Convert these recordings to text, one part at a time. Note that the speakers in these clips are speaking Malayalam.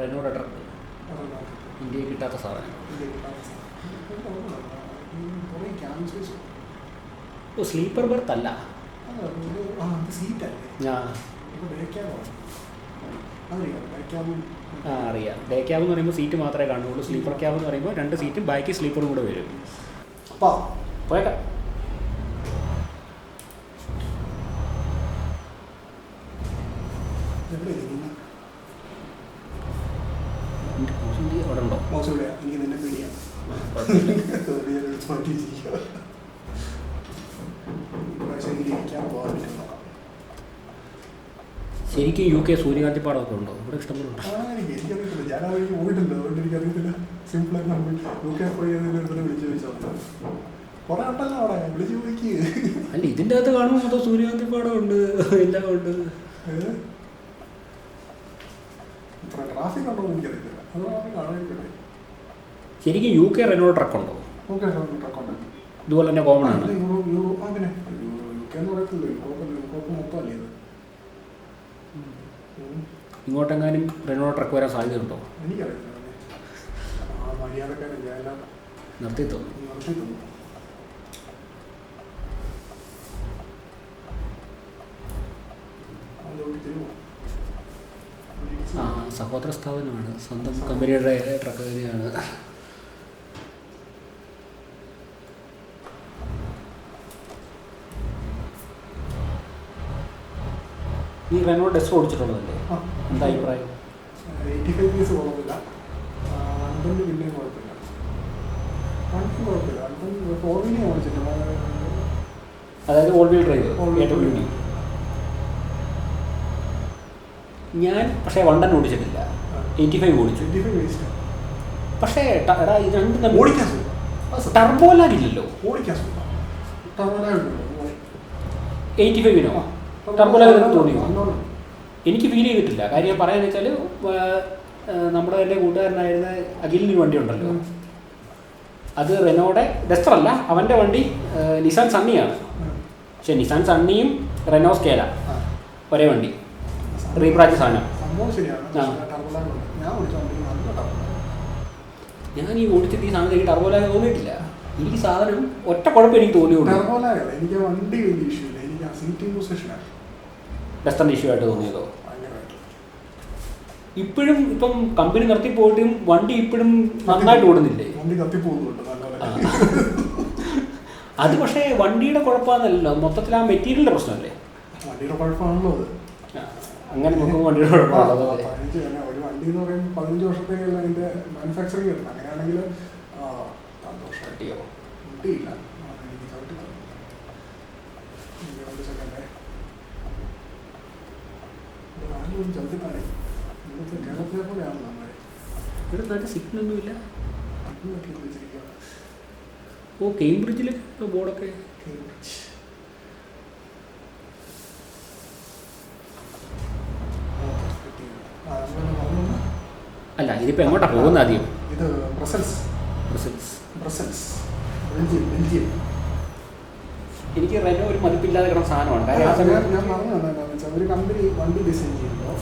റെനോയുടെ ട്രക്ക് ഇന്ത്യയിൽ കിട്ടാത്ത സാധനം. ഓ സ്ലീപ്പർ ബർത്ത് അല്ല, അറിയാം. ഡേ ക്യാബ് എന്ന് പറയുമ്പോൾ സീറ്റ് മാത്രമേ കാണുള്ളൂ. സ്ലീപ്പർ ക്യാബ് എന്ന് പറയുമ്പോൾ 2 സീറ്റും ബാക്കി സ്ലീപ്പറും കൂടെ വരും. പോയേക്കാം. അവിടെ ഉണ്ടോ? ശരിക്കും UK സൂര്യകാന്തി പാടമൊക്കെ ഉണ്ടോ? ഇവിടെ ഇഷ്ടംപോലെ ഉണ്ടോ? അല്ല ഇതിൻ്റെ അകത്ത് കാണുമ്പോൾ മൊത്തം സൂര്യകാന്തി പാടം ഉണ്ട്, എല്ലാം ഉണ്ട്. ശരിക്കും UK റെനോ ട്രക്ക് ഉണ്ടോ? ഇതുപോലെ തന്നെ കോമൺ ആണ്. ഇങ്ങോട്ടെങ്ങാനും റെനോ ട്രക്ക് വരാൻ സാധ്യതയുണ്ടോ? നിർത്തി തോന്നുന്നു. ആ സഹോദര സ്ഥാപനമാണ്, സ്വന്തം കമ്പനിയുടെ ട്രക്ക് തന്നെയാണ്. ഈ റെനോ ഡെസ്റ്റ് ഓടിച്ചിട്ടുള്ളതല്ലേ? എന്താ അഭിപ്രായം? 85 പീസ് കുഴപ്പമില്ല, 120 പിന്നെയും കുഴപ്പമില്ല, 4 വീലും ഓടിച്ചിട്ടില്ല. അതായത് ഓൾ വീൽ ഡ്രൈവ് AWD. ഞാൻ പക്ഷേ 110 ഓടിച്ചിട്ടില്ല, 85 ഓടിച്ചു. പക്ഷേ എടാ ഇത് രണ്ടും ടർബോ ലാഗ് ഇല്ലല്ലോ. 85-നോ ടർബോ ലാഗ് എനിക്ക് തോന്നിയോ? എനിക്ക് ഫീൽ ചെയ്തിട്ടില്ല. കാര്യം പറയാന്ന് വെച്ചാൽ നമ്മുടെ എൻ്റെ കൂട്ടുകാരനായിരുന്ന അഖിലിന് വണ്ടി ഉണ്ടല്ലോ, അത് റെനോയുടെ ഡസ്റ്റർ അല്ല, അവൻ്റെ വണ്ടി നിസാൻ സണ്ണിയാണ്. പക്ഷേ നിസാൻ സണ്ണിയും റെനോ സ്കേല ഒരേ വണ്ടി, റീബ്രാഞ്ച് സാധനം. ഞാൻ ഈ ഓടിച്ചിട്ട് ഈ സാധനം എനിക്ക് ടർബോ ലാഗ് തോന്നിയിട്ടില്ല. എനിക്ക് സാധനം ഒറ്റ കുഴപ്പം എനിക്ക് തോന്നിയുള്ളൂ, ഡസ്റ്ററിൻ്റെ ഇഷ്യൂ ആയിട്ട് തോന്നിയതോ. ഇപ്പോഴും ഇപ്പം കമ്പനി നിർത്തി പോയിട്ടും വണ്ടി ഇപ്പോഴും നന്നായിട്ട് ഓടുന്നില്ലേ? അത് പക്ഷേ വണ്ടിയുടെ കുഴപ്പമാണെന്നല്ലോ, മൊത്തത്തിൽ ആ മെറ്റീരിയലിൻ്റെ പ്രശ്നമല്ലേ? വണ്ടിയുടെ കുഴപ്പമാണല്ലോ അത്. അങ്ങനെ നോക്കുമ്പോൾ വണ്ടിയുടെ കുഴപ്പമാണല്ലോ. ഒരു വണ്ടി എന്ന് പറയുമ്പോൾ 15 വർഷത്തേക്കല്ല അതിൻ്റെ മാനുഫാക്ചറിങ് വരുന്നത്. അങ്ങനെയാണെങ്കിൽ കിട്ടിയില്ല. കേരളത്തിലെ പോലെയാണ് നമ്മൾ ഇവിടെ നല്ല സിഗ്നലൊന്നുമില്ല. ഓ കേംബ്രിഡ്ജിൽ ബോർഡൊക്കെ. അല്ല ഇതിപ്പോൾ എങ്ങോട്ടാ പോകുന്നത് ആദ്യം? ഇത് ബ്രസൽസ്. എനിക്ക് റെനോ ഒരു മതിപ്പില്ലാതെ കിടന്ന സാധനമാണ്. ഞാൻ പറഞ്ഞത് എന്താണെന്ന് വെച്ചാൽ ഒരു കമ്പനി വണ്ടി ഡിസൈൻ ചെയ്യുമ്പോൾ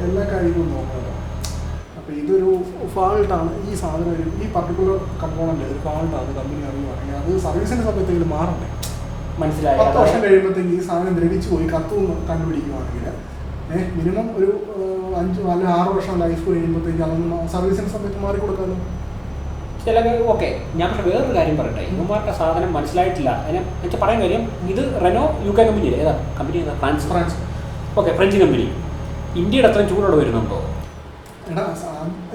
എല്ലാ കാര്യങ്ങളും നോക്കണമല്ലോ. അപ്പോൾ ഇതൊരു ഫാൾട്ടാണ്, ഈ സാധനം ഒരു ഈ പർട്ടിക്കുലർ കമ്പോണൻ്റ് ഒരു ഫാൾട്ടാണ് കമ്പനി അറിയുവാണെങ്കിൽ അത് സർവീസിൻ്റെ സമയത്തെങ്കിലും മാറണ്ടേ? മനസ്സിലായി. 10 വർഷം കഴിയുമ്പോഴത്തേക്ക് ഈ സാധനം ദ്രവിച്ച് പോയി കത്തും കണ്ടുപിടിക്കുവാണെങ്കിൽ മിനിമം ഒരു 5 അല്ലെങ്കിൽ 6 വർഷം ലൈഫ് കഴിയുമ്പോഴത്തേക്ക് അതൊന്നും സർവീസിൻ്റെ സമയത്ത് മാറി കൊടുക്കാമല്ലോ. ചില ഓക്കെ. ഞാൻ പക്ഷേ വേറൊരു കാര്യം പറയട്ടെ, ഇവന്മാരുടെ സാധനം മനസ്സിലായിട്ടില്ല. അതിനെ വെച്ചാൽ പറയാൻ കാര്യം, ഇത് റെനോ UK കമ്പനി ഏതാ കമ്പനി? ഏതാ? ഫ്രാൻസ്. Okay, French company. ഇന്ത്യയുടെ അത്രയും ചൂടോടെ വരുന്നുണ്ടോ? എടാ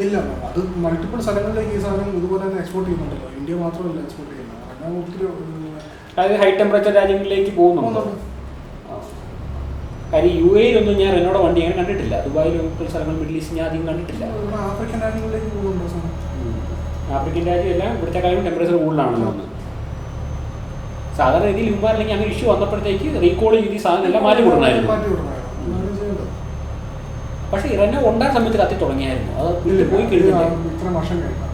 ഇല്ല, അത് മൾട്ടിപ്പിൾ സ്ഥലങ്ങളിലേക്ക് ഈ സാധനം ഇതുപോലെ തന്നെ എക്സ്പോർട്ട് ചെയ്യുന്നുണ്ടല്ലോ. ഇന്ത്യ മാത്രമല്ല എക്സ്പോർട്ട് ചെയ്യുന്നത്, റെനോ ഒത്തിരി. അതായത് ഹൈ ടെമ്പറേച്ചർ രാജ്യങ്ങളിലേക്ക് പോകുന്നുണ്ടോ? കാര്യം UAE-ലൊന്നും ഞാൻ റെനോയുടെ വണ്ടി അങ്ങനെ കണ്ടിട്ടില്ല. ദുബായിലും സ്ഥലങ്ങൾ, മിഡിൽ ഈസ്റ്റ് ഞാൻ അധികം കണ്ടിട്ടില്ല. ആഫ്രിക്കൻ രാജ്യങ്ങളിലേക്ക് പോകുന്നുണ്ടോ സാധനം? ആഫ്രിക്കൻ രാജ്യമെല്ലാം ഇവിടുത്തെ കാര്യം ടെമ്പറേച്ചർ കൂടുതലാണെന്ന് തോന്നുന്നു. സാധാരണ രീതിയിൽ മുമ്പ് അല്ലെങ്കിൽ അങ്ങനെ ഇഷ്യൂ വന്നപ്പോഴത്തേക്ക് റീകോൾ ചെയ്ത് ഈ സാധനം എല്ലാം മാറ്റി കൊടുക്കണമായിരുന്നു. പക്ഷേ റെനോ ഉണ്ടായ സമയത്ത് കത്തി തുടങ്ങിയായിരുന്നു. അത് പോയി കഴിഞ്ഞില്ല. ഇത്ര വർഷം കഴിഞ്ഞു,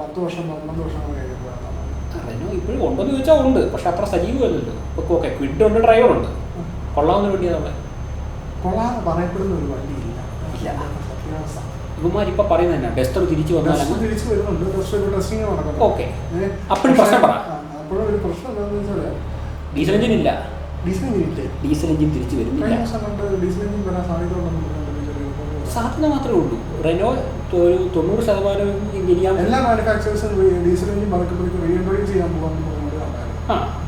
10 വർഷം 12 വർഷം കഴിഞ്ഞപ്പോൾ റെനോ ഇപ്പോഴും ഉണ്ടെന്ന് ചോദിച്ചാൽ ഉണ്ട്, പക്ഷെ അത്ര സജീവമല്ലല്ലോ. ഓക്കെ, ക്വിഡ് ഉണ്ട്, ഡ്രൈവറുണ്ട്, കൊള്ളാവുന്ന വണ്ടിയാണ് അവിടെ. കൊള്ളാന്ന് പറയപ്പെടുന്ന ഒരു വണ്ടിയില്ല. ഇവന്മാരിപ്പോൾ പറയുന്നത് തന്നെ ഡസ്റ്റർ തിരിച്ചു വന്നാൽ തിരിച്ചു വരുന്നുണ്ട്. ടെസ്റ്റിംഗ് നടക്കുന്നു. ഓക്കെ, അപ്പോഴും പ്രശ്നം പറ. അപ്പോഴും ഒരു പ്രശ്നം എന്താണെന്ന് വെച്ചാൽ ഡീസൽ എഞ്ചിൻ ഇല്ല. ഡീസൽ എഞ്ചിൻ തിരിച്ചു വരുന്നില്ല. ഡീസൽ എഞ്ചിൻ വരാൻ സാധ്യത മാത്രമേ ഉള്ളൂ. റെനോ ഒരു 90% ഇനിയാം എല്ലാ മാനുഫാക്ചേഴ്സും ഡീസൽ എഞ്ചിൻ പതുക്കെ റീഇൻട്രൊഡ്യൂസ് ചെയ്യാൻ പോകുന്നത്.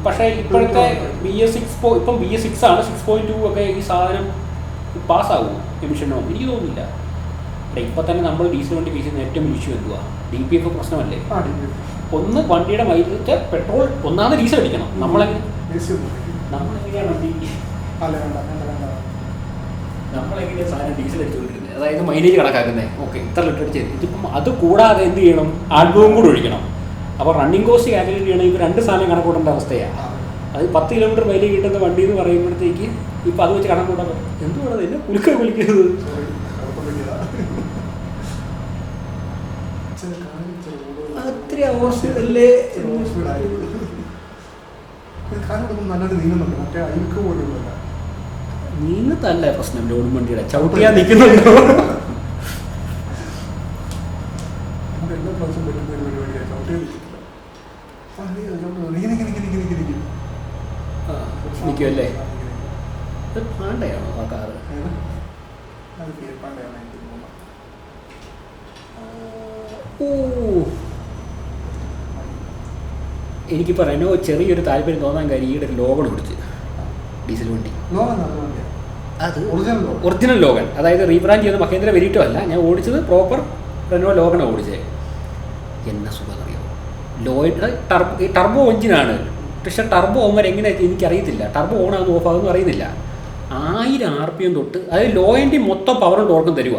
പക്ഷേ ഇപ്പോഴത്തെ BS6 ഇപ്പം BS6 ആണ്, 6.2 ഒക്കെ ഈ സാധനം പാസ്സാകുമോ എമിഷനോ എനിക്ക് തോന്നുന്നില്ല. ഇപ്പം തന്നെ നമ്മൾ ഡീസൽ വണ്ടി ഫേസ് ചെയ്യുന്ന ഏറ്റവും വലിയ ഇഷ്യൂ എന്തുവാ? DPF പ്രശ്നമല്ലേ? ഒന്ന് വണ്ടിയുടെ മൈലേജ് പെട്രോൾ ഒന്നാമത് ഡീസൽ അടിക്കണം. നമ്മളെങ്ങനെയാണ് സാധനം ഡീസൽ അടിച്ചുകൊണ്ടിരുന്നത്, അതായത് മൈലേജ് കണക്കാക്കുന്നത്. ഓക്കെ, ഇത്ര ലിറ്റർ അടിച്ച് ഇതിപ്പം അത് കൂടാതെ എന്ത് ചെയ്യണം? ആൽബവും കൂടെ ഒഴിക്കണം. അപ്പോൾ റണ്ണിങ് കോസ്റ്റ് കാൽക്കുലേറ്റ് ചെയ്യണമെങ്കിൽ ഇപ്പോൾ 2 സാധനം കണക്കൂട്ടേണ്ട അവസ്ഥയാണ്. അത് 10 കിലോമീറ്റർ മൈലേജ് കിട്ടുന്ന വണ്ടി എന്ന് പറയുമ്പോഴത്തേക്ക് ഇപ്പം അത് വെച്ച് കണക്കൂട്ടാൻ എന്തുവാണ് എന്നെ വിളിക്കുന്നത്? അത്ര അവസ്ഥയല്ലേ? നീങ്ങത്തല്ല പ്രശ്നം, ലോഡ് വണ്ടിയുടെ ചവിട്ടിയാ നിൽക്കുന്നുണ്ടോ? നിൽക്കുമല്ലേ? പാണ്ടയാണോ ആ കാറ്? എനിക്കിപ്പോൾ റെനോ ചെറിയൊരു താല്പര്യം തോന്നാൻ കാര്യം ഈയിടെ ലോഗൺ ഓടിച്ച് ഡീസൽ വണ്ടി. അത് ഒറിജിനൽ ലോഗൺ, അതായത് റീബ്രാൻഡ് ചെയ്യുന്ന മഹേന്ദ്ര വെരിറ്റോ അല്ല. ഞാൻ ഓടിച്ചത് പ്രോപ്പർ റെനോ ലോഗണാണ് ഓടിച്ചത്. എന്നെ സുഖം അറിയാം. ടർബോ എഞ്ചിനാണ്, പക്ഷെ ടർബോ ഓവർ എങ്ങനെ എനിക്കറിയത്തില്ല. ടർബോ ഓൺ ആകുന്ന ഓഫ് ആകുമെന്ന് അറിയുന്നില്ല. 1000 RPM തൊട്ട്, അതായത് ലോ എൻഡിൽ മൊത്തം പവറും ടോർക്കും തരുക.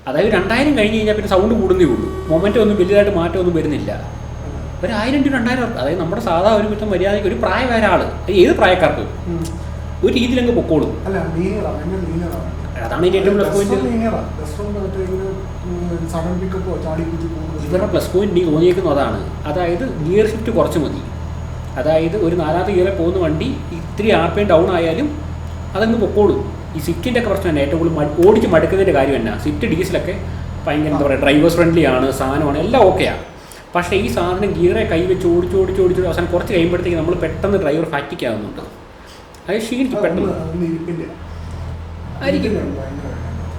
അതായത് 2000 കഴിഞ്ഞ് കഴിഞ്ഞാൽ പിന്നെ സൗണ്ട് കൂടുന്നേ ഉള്ളൂ. മൊമെൻ്റ് ഒന്നും വലിയതായിട്ട് മാറ്റമൊന്നും വരുന്നില്ല. ഒരു 1000 to 2000, അതായത് നമ്മുടെ സാധാ ഒരു മറ്റം മര്യാദയ്ക്ക് ഒരു പ്രായമായ ഒരാൾ, ഏത് പ്രായക്കാർക്കും ഒരു രീതിയിലങ്ങ് പൊക്കോളും. അതാണ് ഇതിൻ്റെ ഏറ്റവും പ്ലസ് പോയിന്റ്. ഇവരുടെ പ്ലസ് പോയിന്റ് എനിക്ക് തോന്നിയേക്കുന്നത് അതാണ്. അതായത് ഗിയർ ഷിഫ്റ്റ് കുറച്ച് മതി. അതായത് ഒരു 4ാമത്തെ ഗിയറിൽ പോകുന്ന വണ്ടി ഇത്തിരി RPM ഡൗൺ ആയാലും അതങ്ങ് പൊക്കോളും. ഈ സ്വിഫ്റ്റിൻ്റെ ഒക്കെ പ്രശ്നം തന്നെ ഏറ്റവും കൂടുതൽ ഓടിച്ച് മടുക്കുന്നതിൻ്റെ കാര്യം തന്നെ. സ്വിഫ്റ്റ് ഡീസലൊക്കെ ഭയങ്കര എന്താ പറയുക, ഡ്രൈവേഴ്സ് ഫ്രണ്ട്ലി ആണ്, സാധനമാണ്, എല്ലാം ഓക്കെയാണ്. പക്ഷേ ഈ സാധനം ഗിയറെ കൈവച്ച് ഓടിച്ച് അവസാനം കുറച്ച് കഴിയുമ്പോഴത്തേക്ക് നമ്മൾ പെട്ടെന്ന് ഡ്രൈവർ ഫാറ്റിക് ആകുന്നുണ്ട്. അത് ക്ഷീണിക്കും പെട്ടെന്ന് ആയിരിക്കും.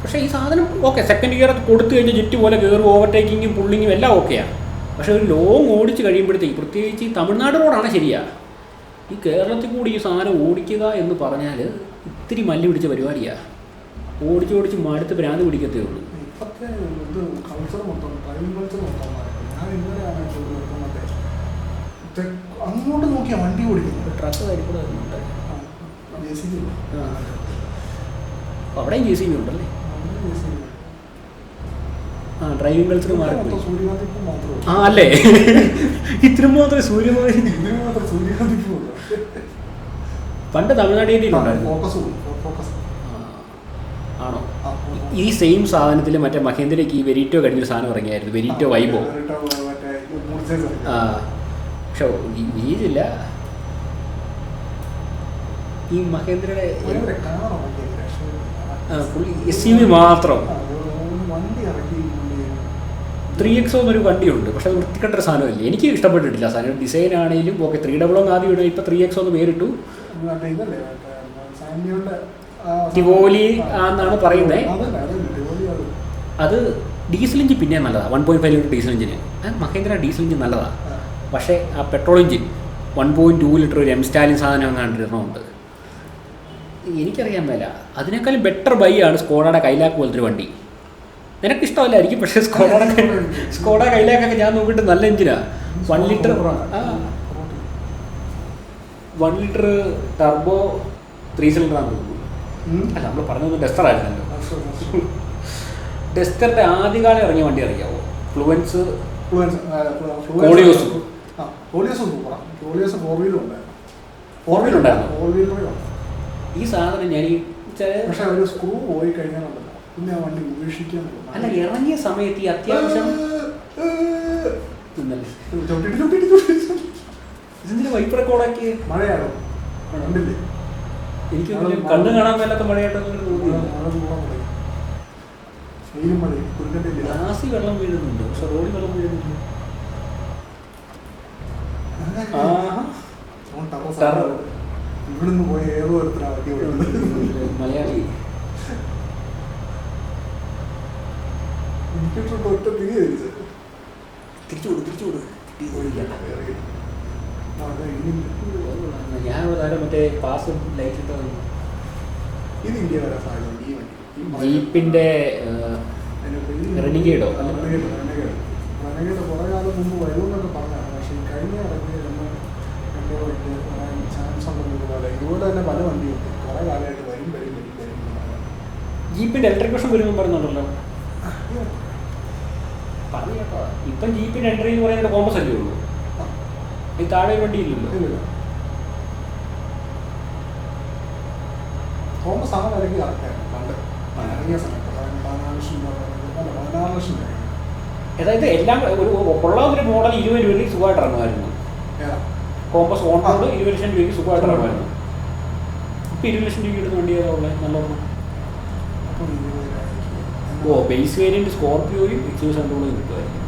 പക്ഷേ ഈ സാധനം ഓക്കെ, സെക്കൻഡ് ഗിയർ കൊടുത്തു കഴിഞ്ഞാൽ ജെറ്റ് പോലെ കയറും, ഓവർടേക്കിങ്ങും പുള്ളിങ്ങും എല്ലാം ഓക്കെയാണ്. പക്ഷേ ഒരു ലോങ് ഓടിച്ച് കഴിയുമ്പോഴത്തേക്ക്, പ്രത്യേകിച്ച് ഈ തമിഴ്നാട് റോഡാണ് ശരിയാ, ഈ കേരളത്തിൽ കൂടി ഈ സാധനം ഓടിക്കുക എന്ന് പറഞ്ഞാൽ ഇത്തിരി മല്ലി പിടിച്ച പരിപാടിയാണ്. ഓടിച്ച് മടുത്ത് ഭ്രാന്ത് പിടിക്കത്തേ ഉള്ളൂ. അങ്ങോട്ട് നോക്കിയാൽ വണ്ടി ഓടിക്കുന്നു. ട്രക്ക് കാര്യക്കൂടെ വരുന്നുണ്ട്. അവിടെയും JCB ഉണ്ടല്ലേ? ഡ്രൈവിംഗ് കൾച്ചർ മാറി. അല്ലേ? ഇത്ര മാത്രമേ പണ്ട് തമിഴ്നാട് ഏരിയയിലുണ്ടായിരുന്നു. ആണോ? ഈ സെയിം സാധനത്തിൽ മറ്റേ മഹേന്ദ്രയ്ക്ക് ഈ വെരിറ്റോ കഴിഞ്ഞൊരു സാധനം ഇറങ്ങിയായിരുന്നു, വെരിറ്റോ വൈബോ. പക്ഷെ വീതില്ല ഈ മഹേന്ദ്രയുടെ SUV മാത്രം. 3XO എന്നൊരു വണ്ടിയുണ്ട്, പക്ഷെ അത് വൃത്തിക്കെട്ടൊരു സാധനമല്ലേ, എനിക്ക് ഇഷ്ടപ്പെട്ടിട്ടില്ല സാധനം. ഡിസൈൻ ആണെങ്കിലും ഓക്കെ, 300 ആദ്യം ഇടും, ഇപ്പോൾ 3XO എന്ന് പേരിട്ടു. ടിവോലി എന്നാണ് പറയുന്നത്. അത് ഡീസൽ എഞ്ചിൻ പിന്നെ നല്ലതാണ്, 1.5 ലിറ്റർ ഡീസൽ എഞ്ചിന്. മഹേന്ദ്ര ഡീസൽ എഞ്ചിൻ നല്ലതാണ്. പക്ഷേ ആ പെട്രോൾ എഞ്ചിൻ 1.2 ലിറ്റർ ഒരു സ്റ്റാലിൻ സാധനം കണ്ടിരുന്നുണ്ട്. എനിക്കറിയാൻ മേല. അതിനേക്കാളും ബെറ്റർ ബൈ ആണ് സ്കോഡയുടെ കൈലാക്ക് പോലത്തെ ഒരു വണ്ടി. നിനക്കിഷ്ടമല്ലായിരിക്കും, പക്ഷേ സ്കോഡ കൈലാക്കൊക്കെ ഞാൻ നോക്കിയിട്ട് നല്ല എഞ്ചിനാണ്. 1 ലിറ്റർ ടർബോ 3 സിലിണ്ടറാണ് തോന്നുന്നു. അല്ല, നമ്മൾ പറഞ്ഞൊന്നും ഡസ്റ്റർ ആയിരുന്നല്ലോ. ഡസ്റ്ററിൻ്റെ ആദ്യകാലം ഇറങ്ങിയ വണ്ടി അറിയാമോ? ഫ്ലുവൻസ്, കോളിയോസ്. ഈ സാധനം ഞാൻ അല്ല ഇറങ്ങിയ സമയത്ത് ഈ അത്യാവശ്യം ഇതിന്റെ വൈപ്പ് റെക്കോർഡാക്കി മഴയാണോ? എനിക്ക് കണ്ണ് കാണാൻ മേലാത്ത മഴയായിട്ടൊന്നും തോന്നിയില്ല. വെയിലും മതി കുരുക്കൻ്റെ ഗ്ലാസ്സിൽ വെള്ളം വീഴുന്നുണ്ട്, പക്ഷെ റോഡിൽ വെള്ളം വീഴുന്നില്ല. ഇവിടുന്ന് പോയി ഏതോ ഒരുത്തരാ വണ്ടി ഓടുന്നത് മലയാളി. എനിക്കിട്ട് ഒറ്റ തിരി തിരിച്ചു കൊടു ഞാനിവിടെ താരം മറ്റേ പാസ് ലൈറ്റ് ഇട്ട ഇത് ഇന്ത്യ വരാൻ സാധ്യത ഈ വണ്ടി ജീപ്പിന്റെ റെനിഗേഡോ റെനഗേഡ് കുറേ കാലം മുമ്പ് വരുമെന്നൊക്കെ പറഞ്ഞാണ്. പക്ഷേ കഴിഞ്ഞ ഇടയ്ക്ക് എന്തോ വരാൻ ചാൻസ് ഉണ്ടെന്നത് പോലെ ഇതുപോലെ തന്നെ പല വണ്ടിയുണ്ട് കുറേ കാലമായിട്ട് വരും. ജീപ്പിന്റെ ഇലക്ട്രിക് വേർഷൻ വരുമ്പോൾ പറയുന്നുണ്ടല്ലോ. പറഞ്ഞേട്ടോ ഇപ്പം ജീപ്പിന്റെ എൻട്രി എന്ന് പറയുന്നത് കോമ്പസ് അല്ലേ ഉള്ളൂ, ഈ താഴെ വണ്ടി ഇല്ലല്ലോ. കോമ്പസ് ആണ് വിലയ്ക്ക് കറക്റ്റായിരുന്നു പണ്ട് ഇറങ്ങിയ സമയത്ത് 14 ലക്ഷം. അതായത് എല്ലാം ഒരു കൊള്ളാവുന്നൊരു മോഡൽ 20 രൂപയ്ക്ക് സുഖമായിട്ട് ഇറങ്ങുമായിരുന്നു. കോമ്പസ് ഓൺ റോഡ് 20 ലക്ഷം രൂപയ്ക്ക് സുഖമായിട്ട് ഇറങ്ങുമായിരുന്നു. ഇപ്പം 20 ലക്ഷം രൂപയ്ക്ക് എടുത്ത് വണ്ടി ഏതാണുള്ളത് നല്ലോണം? ബേസ് വേരിയന്റ് സ്കോർപിയോയും എക്സ്യൂസ് കൺട്രോളും കിട്ടുമായിരിക്കും.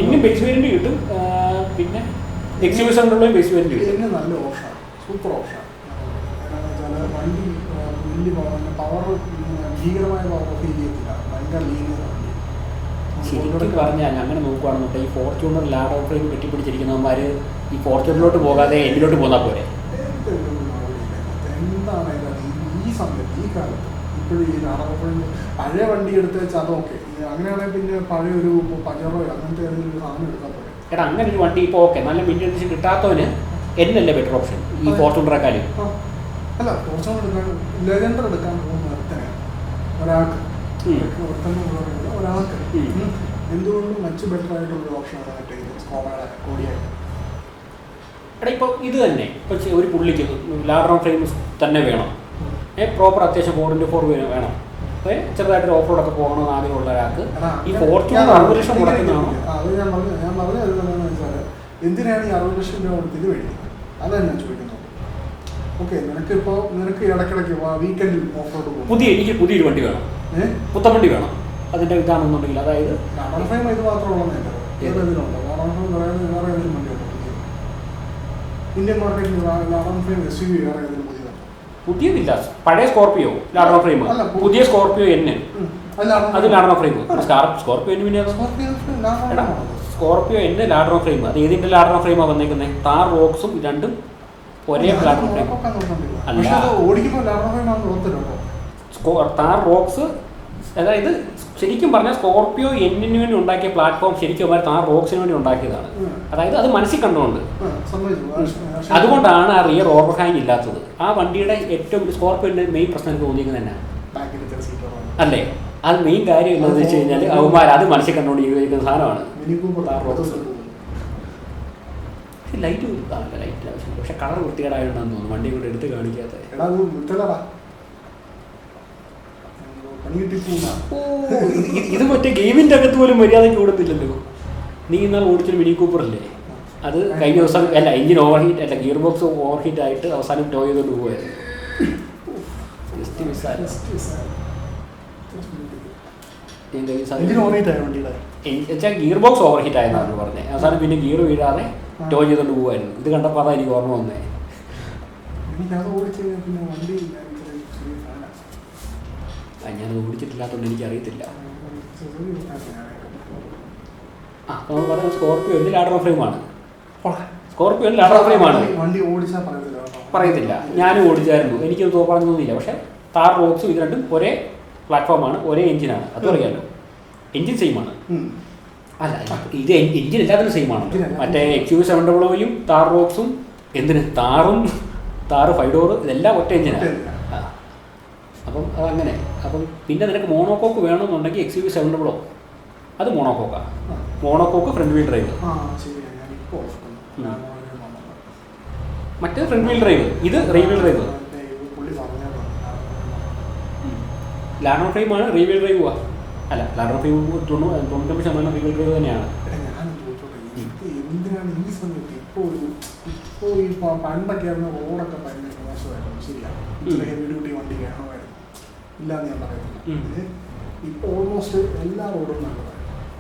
എന്നും ബേസ് വേരിയന്റ് കിട്ടും, പിന്നെ എക്സ്യൂസ് കൺട്രോളും ബേസ് വേരിയന്റ് കിട്ടും. നല്ല ഓപ്ഷൻ, സൂപ്പർ ഓപ്ഷൻ. വണ്ടി വലിയ പവർ ഭീകരമായ പവർ ഫീൽ ചെയ്യത്തില്ല, ഭയങ്കര ലീനിയർ വണ്ടി. ശരിക്കും പറഞ്ഞാൽ അങ്ങനെ നോക്കുകയാണെന്നുണ്ടെങ്കിൽ ഈ ഫോർച്യൂണർ ലാഡ് ഓഫ് ഫ്രെയിം കെട്ടിപ്പിടിച്ചിരിക്കുന്നവന്മാർ ഈ ഫോർച്യൂണറിലോട്ട് പോകാതെ എന്നിലോട്ട് പോന്നാൽ പോരെ. എന്താണ് ഈ സമയത്ത് ഈ കാലത്ത് ഇപ്പോഴും ഈ ലാഡോഫ്രെയിം പഴയ വണ്ടി എടുത്ത് വെച്ചാൽ അതൊക്കെ അങ്ങനെയാണെങ്കിൽ പിന്നെ പഴയ ഒരു പജറോ അങ്ങനത്തെ ഏതെങ്കിലും ഒരു സാധനം എടുക്കാൻ പോരെ. എടാ അങ്ങനെ ഒരു വണ്ടി ഇപ്പോൾ ഓക്കെ നല്ല മെയിൻ്റെനൻസ് കിട്ടാത്തവന് എന്നല്ലേ ബെറ്റർ ഓപ്ഷൻ ഈ ഫോർച്യൂണറേക്കാളും? അല്ല, ഫോർച്യൂണർ എടുക്കാൻ ലെജൻഡർ എടുക്കാൻ പോകുന്ന ഒരുത്തനെ ഒരാൾക്ക് എന്തുകൊണ്ടും മച്ച് ബെറ്റർ ആയിട്ടുള്ള ഓപ്ഷനാണ് മറ്റേ സ്കോഡയുടെ കോഡിയായിട്ട്. എടാ ഇപ്പോൾ ഇത് തന്നെ ഇപ്പോൾ ഒരു പുള്ളിക്ക് ലാഡർ ഫ്രെയിം തന്നെ വേണം, പ്രോപ്പർ അത്യാവശ്യം 4x4 വേണം, ചെറുതായിട്ടൊരു ഓഫ് റോഡൊക്കെ പോകണമെന്ന് ആഗ്രഹമുള്ള ഒരാൾക്ക് ഈ ഫോർച്യൂണർ 60 ലക്ഷം മുടക്കുന്നതാണോ? അത് ഞാൻ പറഞ്ഞു എന്താണെന്ന് വെച്ചാൽ എന്തിനാണ് ഈ 60 ലക്ഷം രൂപ കൊടുത്ത് ഇത് മേടിക്കുന്നത്? അതാണ് ഞാൻ ചോദിക്കുന്നത്. ഓക്കെ, നിനക്ക് ഇടയ്ക്കിടയ്ക്ക് വീക്കെൻഡിൽ ഓഫ് റോഡ് പോകും, എനിക്ക് പുതിയൊരു വണ്ടി വേണം, പുത്തൻ വണ്ടി വേണം, അതിൻ്റെ ഇതാണെന്നുണ്ടെങ്കിൽ അതായത് ലാഡർ ഫ്രെയിം ഇത് മാത്രമുള്ളതെന്ന് വേറെ ഇതിലുണ്ടോ? ലാഡർ ഫ്രെയിം വേറെ ഏതെങ്കിലും വണ്ടിയുണ്ടോ? ഇന്ത്യൻ മാർക്കറ്റിൽ ലാഡർ ഫ്രെയിം SUV വേറെ ഏതെങ്കിലും പുതിയതില്ല. പഴയ സ്കോർപിയോ ലാഡർ ഫ്രെയിം, പുതിയ സ്കോർപിയോ എൻ അത് ലാഡർ ഫ്രെയിം. സ്കോർപിയോ എൻ പിന്നെ സ്കോർപിയോ എൻ ലാഡർ ഫ്രെയിം. അത് ഏതിൻ്റെ ലാഡർ ഫ്രെയിമാണ് വന്നേക്കുന്നത്? താർ റോക്സും രണ്ടും ഒരേ ലാഡർ ഫ്രെയിം അല്ല. താർ റോക്സ് അതായത് ശരിക്കും പറഞ്ഞാൽ സ്കോർപിയോ എന്നിന് വേണ്ടി ഉണ്ടാക്കിയ പ്ലാറ്റ്ഫോം ശരിക്കും അവർ താർ റോക്സിന് വേണ്ടി ഉണ്ടാക്കിയതാണ്. അതായത് അത് മനസ്സിൽ കണ്ടുകൊണ്ട് അതുകൊണ്ടാണ് ആ റിയർ ഓവർഹാങ് ഇല്ലാത്തത്. ആ വണ്ടിയുടെ ഏറ്റവും സ്കോർപിയോന്റെ മെയിൻ പ്രശ്നം എനിക്ക് തോന്നിയിരിക്കുന്നത് തന്നെ അല്ലേ? അത് മെയിൻ കാര്യം എന്താണെന്ന് വെച്ച് കഴിഞ്ഞാൽ അവന്മാർ അത് മനസ്സിൽ കണ്ടുകൊണ്ട് ഉപയോഗിക്കുന്ന സാധനമാണ് താർ റോക്സ്. ലൈറ്റ് ലൈറ്റ് ആവശ്യമില്ല, പക്ഷെ കളർ വൃത്തികേടായിട്ടുണ്ടെന്ന് തോന്നുന്നു വണ്ടി കൊണ്ട് എടുത്ത് കാണിക്കാത്ത. ഇത് മറ്റേ ഗെയിമിൻ്റെ അകത്ത് പോലും മര്യാദയ്ക്ക് ഓടത്തില്ലല്ലോ. നീ ഇന്നാൾ ഓടിച്ചൊരു മിനി കൂപ്പർ അല്ലേ, അത് കഴിഞ്ഞ ദിവസം അല്ല എഞ്ചിൻ ഓവർ ഹീറ്റ് അല്ല ഗിയർ ബോക്സ് ഓവർ ഹീറ്റ് ആയിട്ട് അവസാനം ടോ ചെയ്തുകൊണ്ട് പോകുമായിരുന്നു. ഗിയർ ബോക്സ് ഓവർ ഹീറ്റ് ആയെന്നാണ് പറഞ്ഞത്. അവസാനം പിന്നെ ഗിയർ വീഴാതെ ടോ ചെയ്തുകൊണ്ട് പോകുമായിരുന്നു. ഇത് കണ്ടപ്പോൾ അതാ എനിക്ക് ഓർമ്മ വന്നേ. ഞാനത് ഓടിച്ചിട്ടില്ലാത്തതുകൊണ്ട് എനിക്കറിയത്തില്ല. നമ്മൾ പറയുന്നത് സ്കോർപിയോ ലാഡർ ഫ്രെയിമാണ്. സ്കോർപിയോ ലാഡർ ഫ്രെയിമാണ് പറയത്തില്ല. ഞാനും ഓടിച്ചായിരുന്നു, എനിക്കൊന്നും പറഞ്ഞു തോന്നിയില്ല. പക്ഷേ താർ റോക്സും ഇത് രണ്ടും ഒരേ പ്ലാറ്റ്ഫോമാണ്, ഒരേ എഞ്ചിനാണ്. അതും അറിയാമല്ലോ, എഞ്ചിൻ സെയിമാണ്. അല്ല ഇത് എഞ്ചിൻ എല്ലാത്തിനും സെയിമാണ്. മറ്റേ XUV700യും താർ റോക്സും എന്തിന് താറും താറ് 5 ഡോർ ഇതെല്ലാം ഒറ്റ എഞ്ചിനാണ്. അപ്പം അതങ്ങനെ. അപ്പം പിന്നെ നിനക്ക് മോണോകോക്ക് വേണമെന്നുണ്ടെങ്കിൽ XUV700 അത് മോണോകോക്കാണ്. മോണോകോക്ക് ഫ്രണ്ട് വീൽ ഡ്രൈവ്, മറ്റേത് ഫ്രണ്ട് വീൽ ഡ്രൈവ്, ഇത് റീ വീൽ ഡ്രൈവ്. ലാഡർ ഫ്രെയിമാണ് റീ വീൽ ഡ്രൈവ്. അല്ല ladder frame 99% rear wheel drive തന്നെയാണ്. പണ്ടൊക്കെ റോഡൊക്കെ ഭയങ്കര മോശമായിരുന്നു. ശരിയാണ്, ഹെവി ഡ്യൂട്ടി വണ്ടി വേണമായിരുന്നു. ഇല്ലാന്ന് ഞാൻ പറയുന്നില്ല. ഇപ്പോൾ ഓൾമോസ്റ്റ് എല്ലാ റോഡും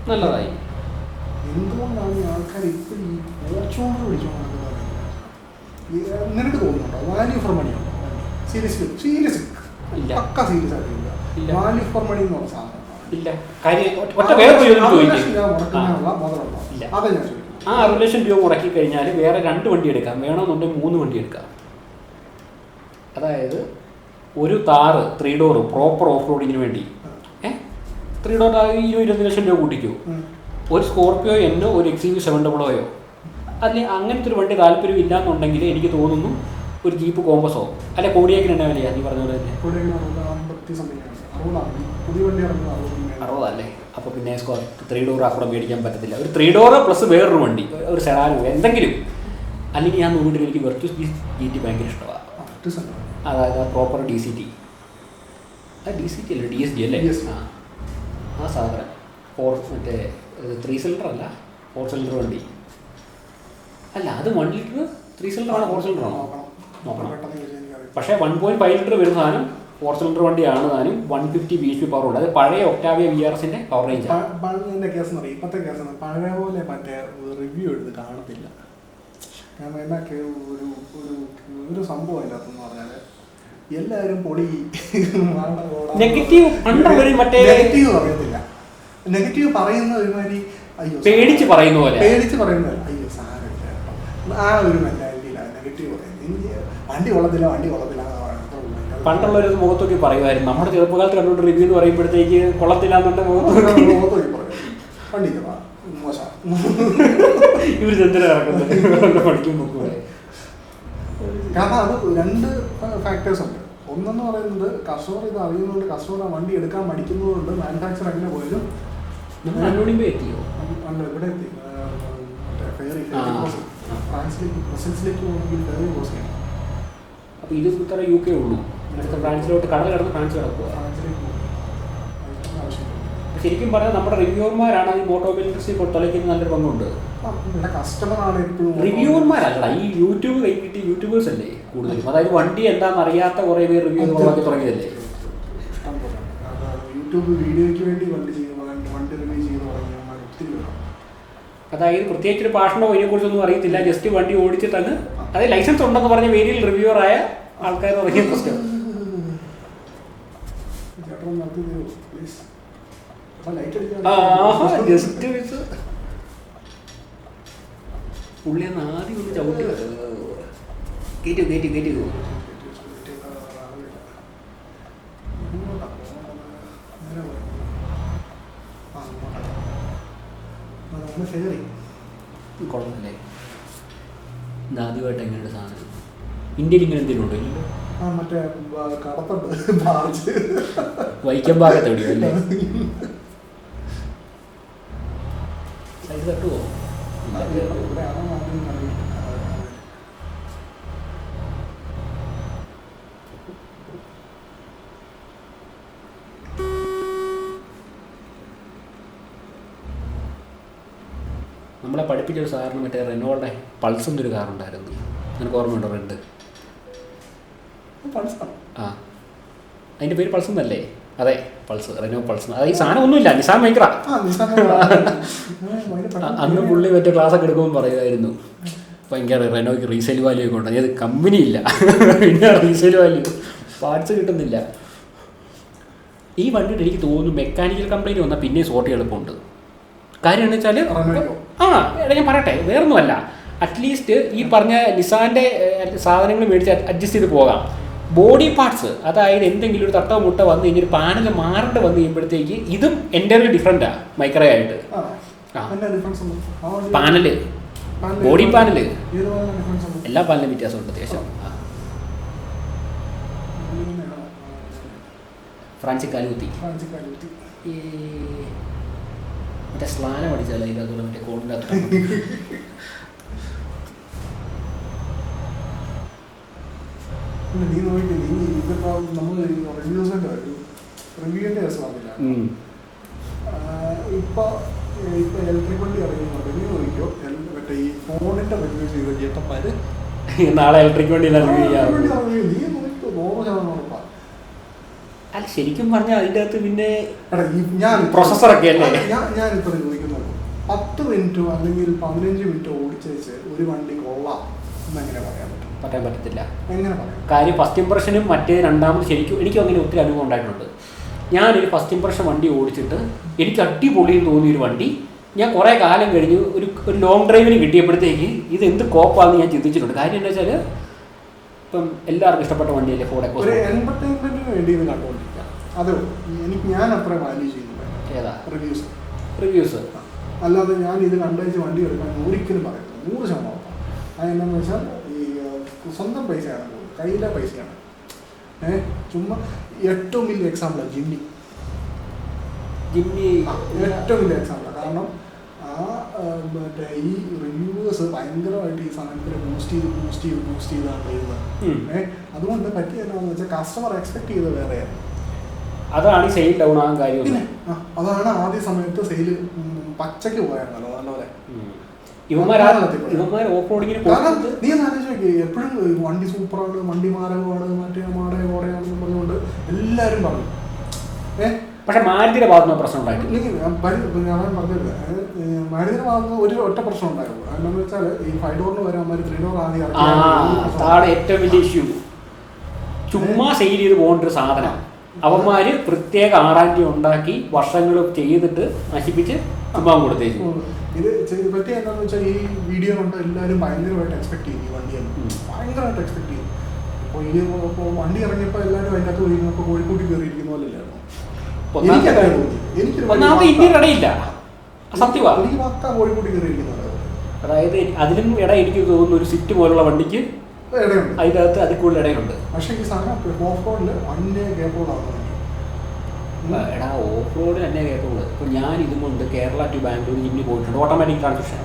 നല്ലതായി. എന്തുകൊണ്ടാണ് ഈ ആൾക്കാർ ഇപ്പോൾ ഈ ഫോർച്യൂണർ പിടിച്ചുകൊണ്ട് നടക്കുന്നത്? നിനക്ക് തോന്നുന്നുണ്ടോ വാല്യൂ ഫോർ മണി ഉണ്ടോ? സീരിയസ് പക്ക സീരിയസ് ആയിട്ടില്ല. വാല്യൂ ഫോർ മണി എന്ന് പറഞ്ഞ സാധനം ഇല്ല. അതെ ഞാൻ ചോദിക്കും. ആ 6 ലക്ഷം രൂപ മുടക്കി കഴിഞ്ഞാൽ വേറെ 2 വണ്ടി എടുക്കാം, വേണമെന്നുണ്ടെങ്കിൽ 3 വണ്ടി എടുക്കാം. അതായത് ഒരു താറ് 3 ഡോർ പ്രോപ്പർ ഓഫ് റോഡിങ്ങിന് വേണ്ടി 3 ഡോർ 20 ലക്ഷം രൂപ കൂട്ടിക്കൂ. ഒരു സ്കോർപ്പിയോ എന്നോ ഒരു XUV 700 അല്ലെങ്കിൽ അങ്ങനത്തെ ഒരു വണ്ടി താല്പര്യം ഇല്ലാന്നുണ്ടെങ്കിൽ എനിക്ക് തോന്നുന്നു ഒരു ജീപ്പ് കോമ്പസോ അല്ലെ കോടിയേക്കിന് എന്നാ വിലയാ നീ പറഞ്ഞ പോലെ തന്നെ 60 അല്ലേ? അപ്പോൾ പിന്നെ 3 ഡോർ ആ കൂടെ മേടിക്കാൻ പറ്റത്തില്ല. ഒരു 3 ഡോർ പ്ലസ് വേറൊരു വണ്ടി, ഒരു സെഡാനോ എന്തെങ്കിലും. അല്ലെങ്കിൽ ഞാൻ നോക്കിയിട്ട് എനിക്ക് വെർച്വസ് GT ഭയങ്കര ഇഷ്ടമാണ്. അതായത് പ്രോപ്പർ DCT, അത് DCT അല്ലേ DSG അല്ലേ? ആ സാധനം മറ്റേ 3 സിലിണ്ടർ അല്ല 4 സിലിണ്ടർ വണ്ടി അല്ല, അത് 1 ലിറ്റർ 3 സിലിണ്ടർ ആണോ 4 സിലിണ്ടർ ആണോ നോക്കണം. പക്ഷേ 1.5 ലിറ്റർ വരുന്ന സാധനം 4 സിലിണ്ടർ വണ്ടിയാണ്. താനും 150 bhp പവർ ഉണ്ട്. അത് പഴയ ഒക്ടാവിയ VRSന്റെ പവർ റേഞ്ച് ആണ്. ഇപ്പോഴത്തെ കേസ് പഴയ പോലെ മറ്റേ റിവ്യൂ എടുത്ത് കാണത്തില്ല. കാരണം എന്നൊക്കെ ഒരു സംഭവം അതിനകത്തെന്ന് പറഞ്ഞാൽ എല്ലാവരും പൊടി നെഗറ്റീവ് നെഗറ്റീവ് പറയത്തില്ല. നെഗറ്റീവ് പറയുന്നത് ഒരുമാതിരി അയ്യോ പേടിച്ച് പറയുന്നത് അയ്യോ സാരമില്ല, ആ ഒരു മെന്റാലിറ്റിയിലാണ് നെഗറ്റീവ് പറയുന്നത്. വണ്ടി കൊള്ളത്തില്ല പണ്ടുള്ളൊരു മുഖത്തൊക്കെ പറയുമായിരുന്നു. നമ്മുടെ ചെറുപ്പകാലത്ത് കണ്ടുകൊണ്ട് റിവ്യൂ എന്ന് പറയുമ്പോഴത്തേക്ക് കൊള്ളത്തില്ല എന്നുണ്ട് മുഖത്തൊക്കെ പറയും വണ്ടി മോശം ഇവർ ചെന്തിനെ ഇറക്കുന്നത് പഠിക്കുമ്പോൾ കൂടെ. കാരണം അത് 2 ഫാക്ടേഴ്സ് ഉണ്ട്. ഒന്നെന്ന് പറയുന്നത് കസ്റ്റമർ ഇത് അറിയുന്നതുകൊണ്ട് കസ്റ്റമർ ആ വണ്ടി എടുക്കാൻ മടിക്കുന്നതുകൊണ്ട് മാനുഫാക്ചർ എങ്ങനെ പോയാലും എത്തിയോ അല്ല ഇവിടെ എത്തി മറ്റേ ഫെയറി ഫ്രാൻസിലേക്ക് ബ്രസൽസിലേക്ക് പോകണമെങ്കിൽ ഫെയറി ക്രോസ് ചെയ്യണം. അപ്പോൾ ഇത് ഇത്ര UK ഉള്ളൂ. അടുത്ത ഫ്രാൻസിലോട്ട് കടൽ കിടന്ന് ഫ്രാൻസ് കിടക്കുക. ശരിക്കും പറഞ്ഞാൽ നമ്മുടെ റിവ്യൂർമാരാണ് ഈ ഓട്ടോമൊബൈൽ ഇൻഡസ്ട്രി തൊലയ്ക്കുന്ന നല്ലൊരു പങ്കുണ്ട്. കസ്റ്റമറാണ് റിവ്യൂർമാരല്ല, ഈ യൂട്യൂബ് കൈകിട്ടി യൂട്യൂബേഴ്സ് അല്ലേ കൂടുതലും. അതായത് വണ്ടി എന്താണെന്ന് അറിയാത്ത കുറേ പേര് റിവ്യൂ ഉള്ളതാക്കി തുടങ്ങിയതല്ലേ. യൂട്യൂബ് വീഡിയോയ്ക്ക് വേണ്ടി വണ്ടി റിവ്യൂ ചെയ്ത് ഒത്തിരി പേരാണ്. അതായത് പ്രത്യേകിച്ച് ഒരു പാഷനോ ഇതിനെക്കുറിച്ചൊന്നും അറിയത്തില്ല, ജസ്റ്റ് വണ്ടി ഓടിച്ചിട്ടങ്ങ് അതായത് ലൈസൻസ് ഉണ്ടെന്ന് പറഞ്ഞ വേരിയിൽ റിവ്യൂറായ ആൾക്കാർ തുടങ്ങിയ പ്രശ്നം. ജസ്റ്റ് പുള്ളി ആദ്യം ഒന്ന് ചവിട്ടി കയറ്റി കൊള്ളല്ലേ. ആദ്യമായിട്ട് എങ്ങനെയുണ്ട് സാധനം? ഇന്ത്യയിൽ ഇങ്ങനെ എന്തെങ്കിലും ഉണ്ടോ? ഇല്ലല്ലോ. മറ്റേ കടത്തുണ്ട് വൈക്കം ഭാഗത്ത് എവിടെയോ അല്ലേ? സൈഡ് തട്ടുവോ? നമ്മളെ പഠിപ്പിച്ചൊരു സാറിന് മറ്റേ റെനോയുടെ പൾസ് എന്നൊരു കാറുണ്ടായിരുന്നു. നിനക്ക് ഓർമ്മയുണ്ടോ? റെഡ് ആ, അതിൻ്റെ പേര് പൾസ് എന്നല്ലേ? അതെ, പൾസ്, റെനോ പൾസ്. അത് ഈ സാധനം ഒന്നുമില്ല, നിസാൻ ഭയങ്കര. അന്ന് പുള്ളി മറ്റേ ക്ലാസ്സൊക്കെ എടുക്കുമ്പോൾ പറയുമായിരുന്നു ഭയങ്കര റെനോയ്ക്ക് റീസെയിൽ വാല്യൂ ഒക്കെ ഉണ്ട്. അത് കമ്പനി ഇല്ല, പിന്നെ റീസെയിൽ വാല്യൂ പാർട്സ് കിട്ടുന്നില്ല. ഈ വണ്ടിയുടെ എനിക്ക് തോന്നുന്നു മെക്കാനിക്കൽ കംപ്ലൈൻറ്റ് വന്നാൽ പിന്നെ സോർട്ട് എളുപ്പമുണ്ട്. കാര്യം എന്ന് വെച്ചാൽ ഞാൻ പറയട്ടെ, വേറൊന്നുമല്ല, അറ്റ്ലീസ്റ്റ് ഈ പറഞ്ഞ നിസാൻ്റെ സാധനങ്ങൾ മേടിച്ച് അഡ്ജസ്റ്റ് ചെയ്ത് പോകാം. ബോഡി പാർട്സ്, അതായത് എന്തെങ്കിലും ഒരു തട്ടോ മുട്ട വന്നു കഴിഞ്ഞൊരു പാനൽ മാറേണ്ട വന്നു കഴിയുമ്പോഴത്തേക്ക് ഇതും എൻ്റർലി ഡിഫറെൻറ്റാണ് മൈക്രോ ആയിട്ട്. പാനല്, ബോഡി പാനല്, എല്ലാ പാനലും വ്യത്യാസമുണ്ട് അത്യാവശ്യം. ഫ്രാൻസിക്കാലൂത്തി ഈ മറ്റേ സ്ലാനം അടിച്ചാലോ ഇതിനകത്തുള്ള മറ്റേ കോണിൻ്റെ അത്ര നീ നോക്കി നീ ഇതിപ്പോ നമ്മൾ റിവ്യൂസിന്റെ റിവ്യൂവിന്റെ കേസ് പറഞ്ഞില്ല. ഇപ്പൊ ഇലക്ട്രിക് വണ്ടി ഇറങ്ങുന്നുണ്ട്, നീ നോക്കിയോ മറ്റേ ഈ ഫോണിന്റെ റിവ്യൂ ചെയ്ത ചേട്ടന്മാര് നാളെ ഇലക്ട്രിക് വണ്ടി റിവ്യൂ ചെയ്യാറുണ്ട്. നീ നോക്കിയോ 100% ഉറപ്പാ. അല്ല ശരിക്കും പറഞ്ഞാൽ അതിൻ്റെ അകത്ത് പിന്നെ ഞാൻ പ്രോസസ്സറൊക്കെ അല്ലേ ഞാൻ ഇത്ര ചോദിക്കുന്നുള്ളൂ. 10 മിനിറ്റോ അല്ലെങ്കിൽ 15 മിനിറ്റോ ഓടിച്ചേച്ച് ഒരു വണ്ടി കൊള്ളാം എന്നെങ്ങനെ പറയാൻ പറ്റും? പറയാൻ പറ്റത്തില്ല. എങ്ങനെ പറയാം? കാര്യം ഫസ്റ്റ് ഇംപ്രഷനും മറ്റേ രണ്ടാമത് ശരിക്കും എനിക്കും അങ്ങനെ ഒത്തിരി അനുഭവം ഉണ്ടായിട്ടുണ്ട്. ഞാനൊരു ഫസ്റ്റ് ഇംപ്രഷൻ വണ്ടി ഓടിച്ചിട്ട് എനിക്ക് അടിപൊളിയെന്ന് തോന്നിയൊരു വണ്ടി ഞാൻ കുറേ കാലം കഴിഞ്ഞ് ഒരു ലോങ് ഡ്രൈവിന് കിട്ടിയപ്പോഴത്തേക്ക് ഇത് എന്ത് കോപ്പാണെന്ന് ഞാൻ ചിന്തിച്ചിട്ടുണ്ട്. കാര്യം എന്താ വെച്ചാൽ ഇപ്പം എല്ലാവർക്കും ഇഷ്ടപ്പെട്ട വണ്ടിയല്ലേ ഫോർഡ് എക്കോസ്പോർട്ട്. ഒരു എന്റർടൈൻമെന്റിന് വേണ്ടി ഇത് കണ്ടുകൊണ്ടിരിക്കാം. അതേ ഞാൻ അത്ര വാല്യൂ ചെയ്യുന്നില്ല. ഏതാ റിവ്യൂസ് അല്ലാതെ ഞാൻ ഇത് കണ്ടുവച്ച് വണ്ടി എടുക്കാൻ ഒരിക്കലും പറയുന്നത് 100%. അതെന്താണെന്ന് വെച്ചാൽ ഈ സ്വന്തം പൈസയാണ്, കയ്യിലെ പൈസയാണ്. ചുമ്മാ ഏറ്റവും വലിയ എക്സാമ്പിളാണ് ജിമ്മി ഏറ്റവും വലിയ എക്സാമ്പിളാണ്. കാരണം മറ്റേ ഈ റിവ്യൂവേഴ്സ് ഭയങ്കരമായിട്ട് ഈ സാധനത്തിൽ ബൂസ്റ്റ് ചെയ്താണ് ചെയ്യുന്നത്. അതുകൊണ്ട് പറ്റിയ എന്താണെന്ന് വെച്ചാൽ കസ്റ്റമർ എക്സ്പെക്ട് ചെയ്ത് വേറെയാണ്. അതാണ് സെയിൽ ഡൗൺ ആകാൻ കാര്യം. പിന്നെ അതാണ് ആദ്യ സമയത്ത് സെയിൽ പച്ചയ്ക്ക് പോയായിരുന്നല്ലോ നല്ലപോലെ. കാരണം നീ ആലോചിച്ച് നോക്കി, എപ്പോഴും വണ്ടി സൂപ്പറാണ്, വണ്ടി മാരകമാണ്, മറ്റേ ഓടയാണെന്ന് പറഞ്ഞുകൊണ്ട് എല്ലാവരും പറഞ്ഞു. പക്ഷെ മാരുതിയുടെ ഭാഗത്തുനിന്ന് പ്രശ്നം ഉണ്ടായിട്ടില്ല. ഞാൻ പറഞ്ഞില്ല, മാരുതിയുടെ ഭാഗത്ത് ഒരു ഒറ്റ പ്രശ്നം ഉണ്ടായിരുന്നു. എന്താണെന്ന് വെച്ചാൽ ഈ 5 ഡോറിന് വരെ 3 ഡോർ ആദ്യം അതാണ് ഏറ്റവും വലിയ ഇഷ്യൂ. ചുമ്മാ സെയിൽ ചെയ്ത് പോകേണ്ട ഒരു സാധനം അവന്മാര് പ്രത്യേക R&D ഉണ്ടാക്കി വർഷങ്ങൾ ചെയ്തിട്ട് നശിപ്പിച്ച് ചുമ്മാ കൊടുത്തേക്കും. ഇത് പറ്റി എന്താണെന്ന് വെച്ചാൽ ഈ വീഡിയോ കൊണ്ട് എല്ലാവരും ഭയങ്കരമായിട്ട് എക്സ്പെക്ട് ചെയ്യും. ഈ വണ്ടിയാണ് ഭയങ്കരമായിട്ട് എക്സ്പെക്ട് ചെയ്യും. ഇപ്പോൾ വണ്ടി ഇറങ്ങിയപ്പോൾ എല്ലാവരും അതിൻ്റെ അകത്ത് പോയിരുന്നപ്പോൾ കോഴിക്കോട്ട് കയറിയിരിക്കുന്ന പോലെയല്ലായിരുന്നു. എനിക്ക് പക്കാ കോഴിക്കോട്ട് കയറിയിരിക്കുന്നത്. അതായത് അതിലും ഇട എനിക്ക് തോന്നുന്നു ഒരു സിറ്റ് പോലുള്ള വണ്ടിക്ക് ഇടയുണ്ട്, അതിൻ്റെ അകത്ത് അതിൽ കൂടുതൽ ഇടയുണ്ട്. പക്ഷേ ഈ സാധനം ഓഫ് റോഡിൽ വണ്ടി കേപ്പബിളാണ്. എടാ ഓഫ് റോഡ് തന്നെ കേൾക്കുള്ളൂ. ഇപ്പോൾ ഞാൻ ഇതുകൊണ്ട് കേരള ടു ബാംഗ്ലൂർ ജിമ്മിൽ പോയിട്ടുണ്ട്, ഓട്ടോമാറ്റിക് ട്രാൻസ്മിഷൻ.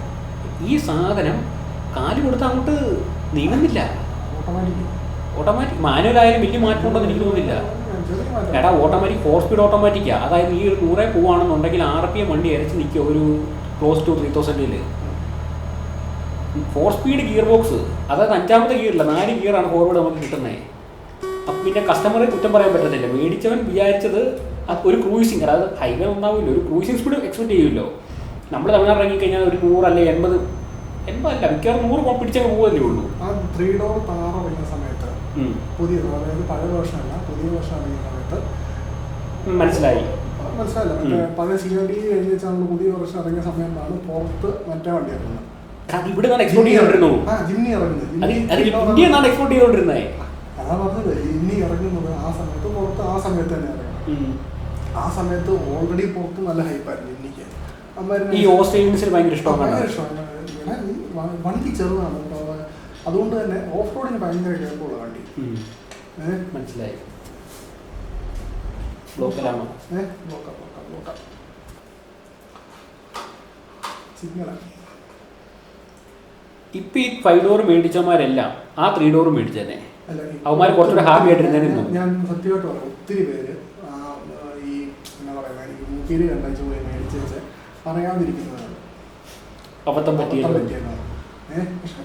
ഈ സാധനം കാല് കൊടുത്ത് അങ്ങോട്ട് നീങ്ങുന്നില്ല. ഓട്ടോമാറ്റിക് മാനുവലായാലും വലിയ മാറ്റം ഉണ്ടെന്ന് എനിക്ക് തോന്നുന്നില്ല. എടാ ഓട്ടോമാറ്റിക് 4 സ്പീഡ് ഓട്ടോമാറ്റിക്കാണ്. അതായത് ഈ ഒരു 100 പോവുകയാണെന്നുണ്ടെങ്കിൽ RPM വണ്ടി ഇരച്ച് നിൽക്കുക ഒരു close to 3000. 4 speed gear box, അതായത് 5ാമത്തെ ഗിയറില്ല, 4 ഗിയറാണ് ഫോർവേഡ് നമുക്ക് കിട്ടുന്നത്. അപ്പം പിന്നെ കസ്റ്റമറെ കുറ്റം പറയാൻ പറ്റത്തില്ല. മേടിച്ചവൻ വിചാരിച്ചത് ഒരു ക്രൂയിസിങ്, അതായത് ഹൈവേ ഉണ്ടാവില്ല, ഒരു ക്രൂയിസിങ് സ്പീഡ് എക്സ്പെക്ട് ചെയ്യുമല്ലോ. നമ്മൾ തമിഴ്നാട് ഇറങ്ങിക്കഴിഞ്ഞാൽ ഒരു 100 അല്ലെ 80 അല്ല മിക്കവാറും 100 പിടിച്ചങ്ങ് പോകല്ലേ ഉള്ളൂ. ആ 3 ഡോർ താറ് ഇറങ്ങിയ സമയത്ത് പുതിയ, അതായത് പഴയ വേർഷനല്ല, പുതിയ വേർഷൻ ഇറങ്ങിയ സമയത്ത് മനസ്സിലായില്ല. പഴയ CRD കഴിഞ്ഞ വെച്ചാൽ പുതിയ വേർഷൻ ഇറങ്ങിയ സമയത്താണ് പുറത്ത് മറ്റേ വണ്ടി ഇറങ്ങുന്നത്. ഇവിടെ എക്സ്പോർട്ട് ചെയ്തോണ്ടിരുന്നു. ജിമ്മി ഇറങ്ങുന്നത് അതാ പറഞ്ഞത്. ജിമ്മി ഇറങ്ങുന്നത് ആ സമയത്ത് പുറത്ത് ആ സമയത്ത് തന്നെ ഇറങ്ങണം. ആ സമയത്ത് ഓൾറെഡി പുറത്ത് നല്ല ഹൈപ്പായിരുന്നു ജിമ്മിക്ക്. ഈ ഓസ്ട്രേലിയൻസിന് ഭയങ്കര ഇഷ്ടമാണ്. വണ്ടി ചെറുതാണ്, അതുകൊണ്ട് തന്നെ ഓഫ് റോഡിന് ഭയങ്കര കേൾപ്പുള്ള വണ്ടി. മനസ്സിലായി. സിഗ്നലാണ്. ഇപ്പൊ ഈ 5 ഡോർ മേടിച്ചവന്മാരെല്ലാം ആ 3 ഡോർ മേടിച്ചതന്നെ അവന്മാർ കുറച്ചുകൂടെ ഹാപ്പി ആയിട്ടിരുന്നു. ഞാൻ സത്യമായിട്ട് പറയാം, ഒത്തിരി പേര് ഈ എന്നാ പറയുക, എനിക്ക് മൂക്കിയിൽ കണ്ടു പോയി മേടിച്ച് പറയാതിരിക്കുന്നതാണ് അബദ്ധം പറ്റിയതാണ്. പക്ഷെ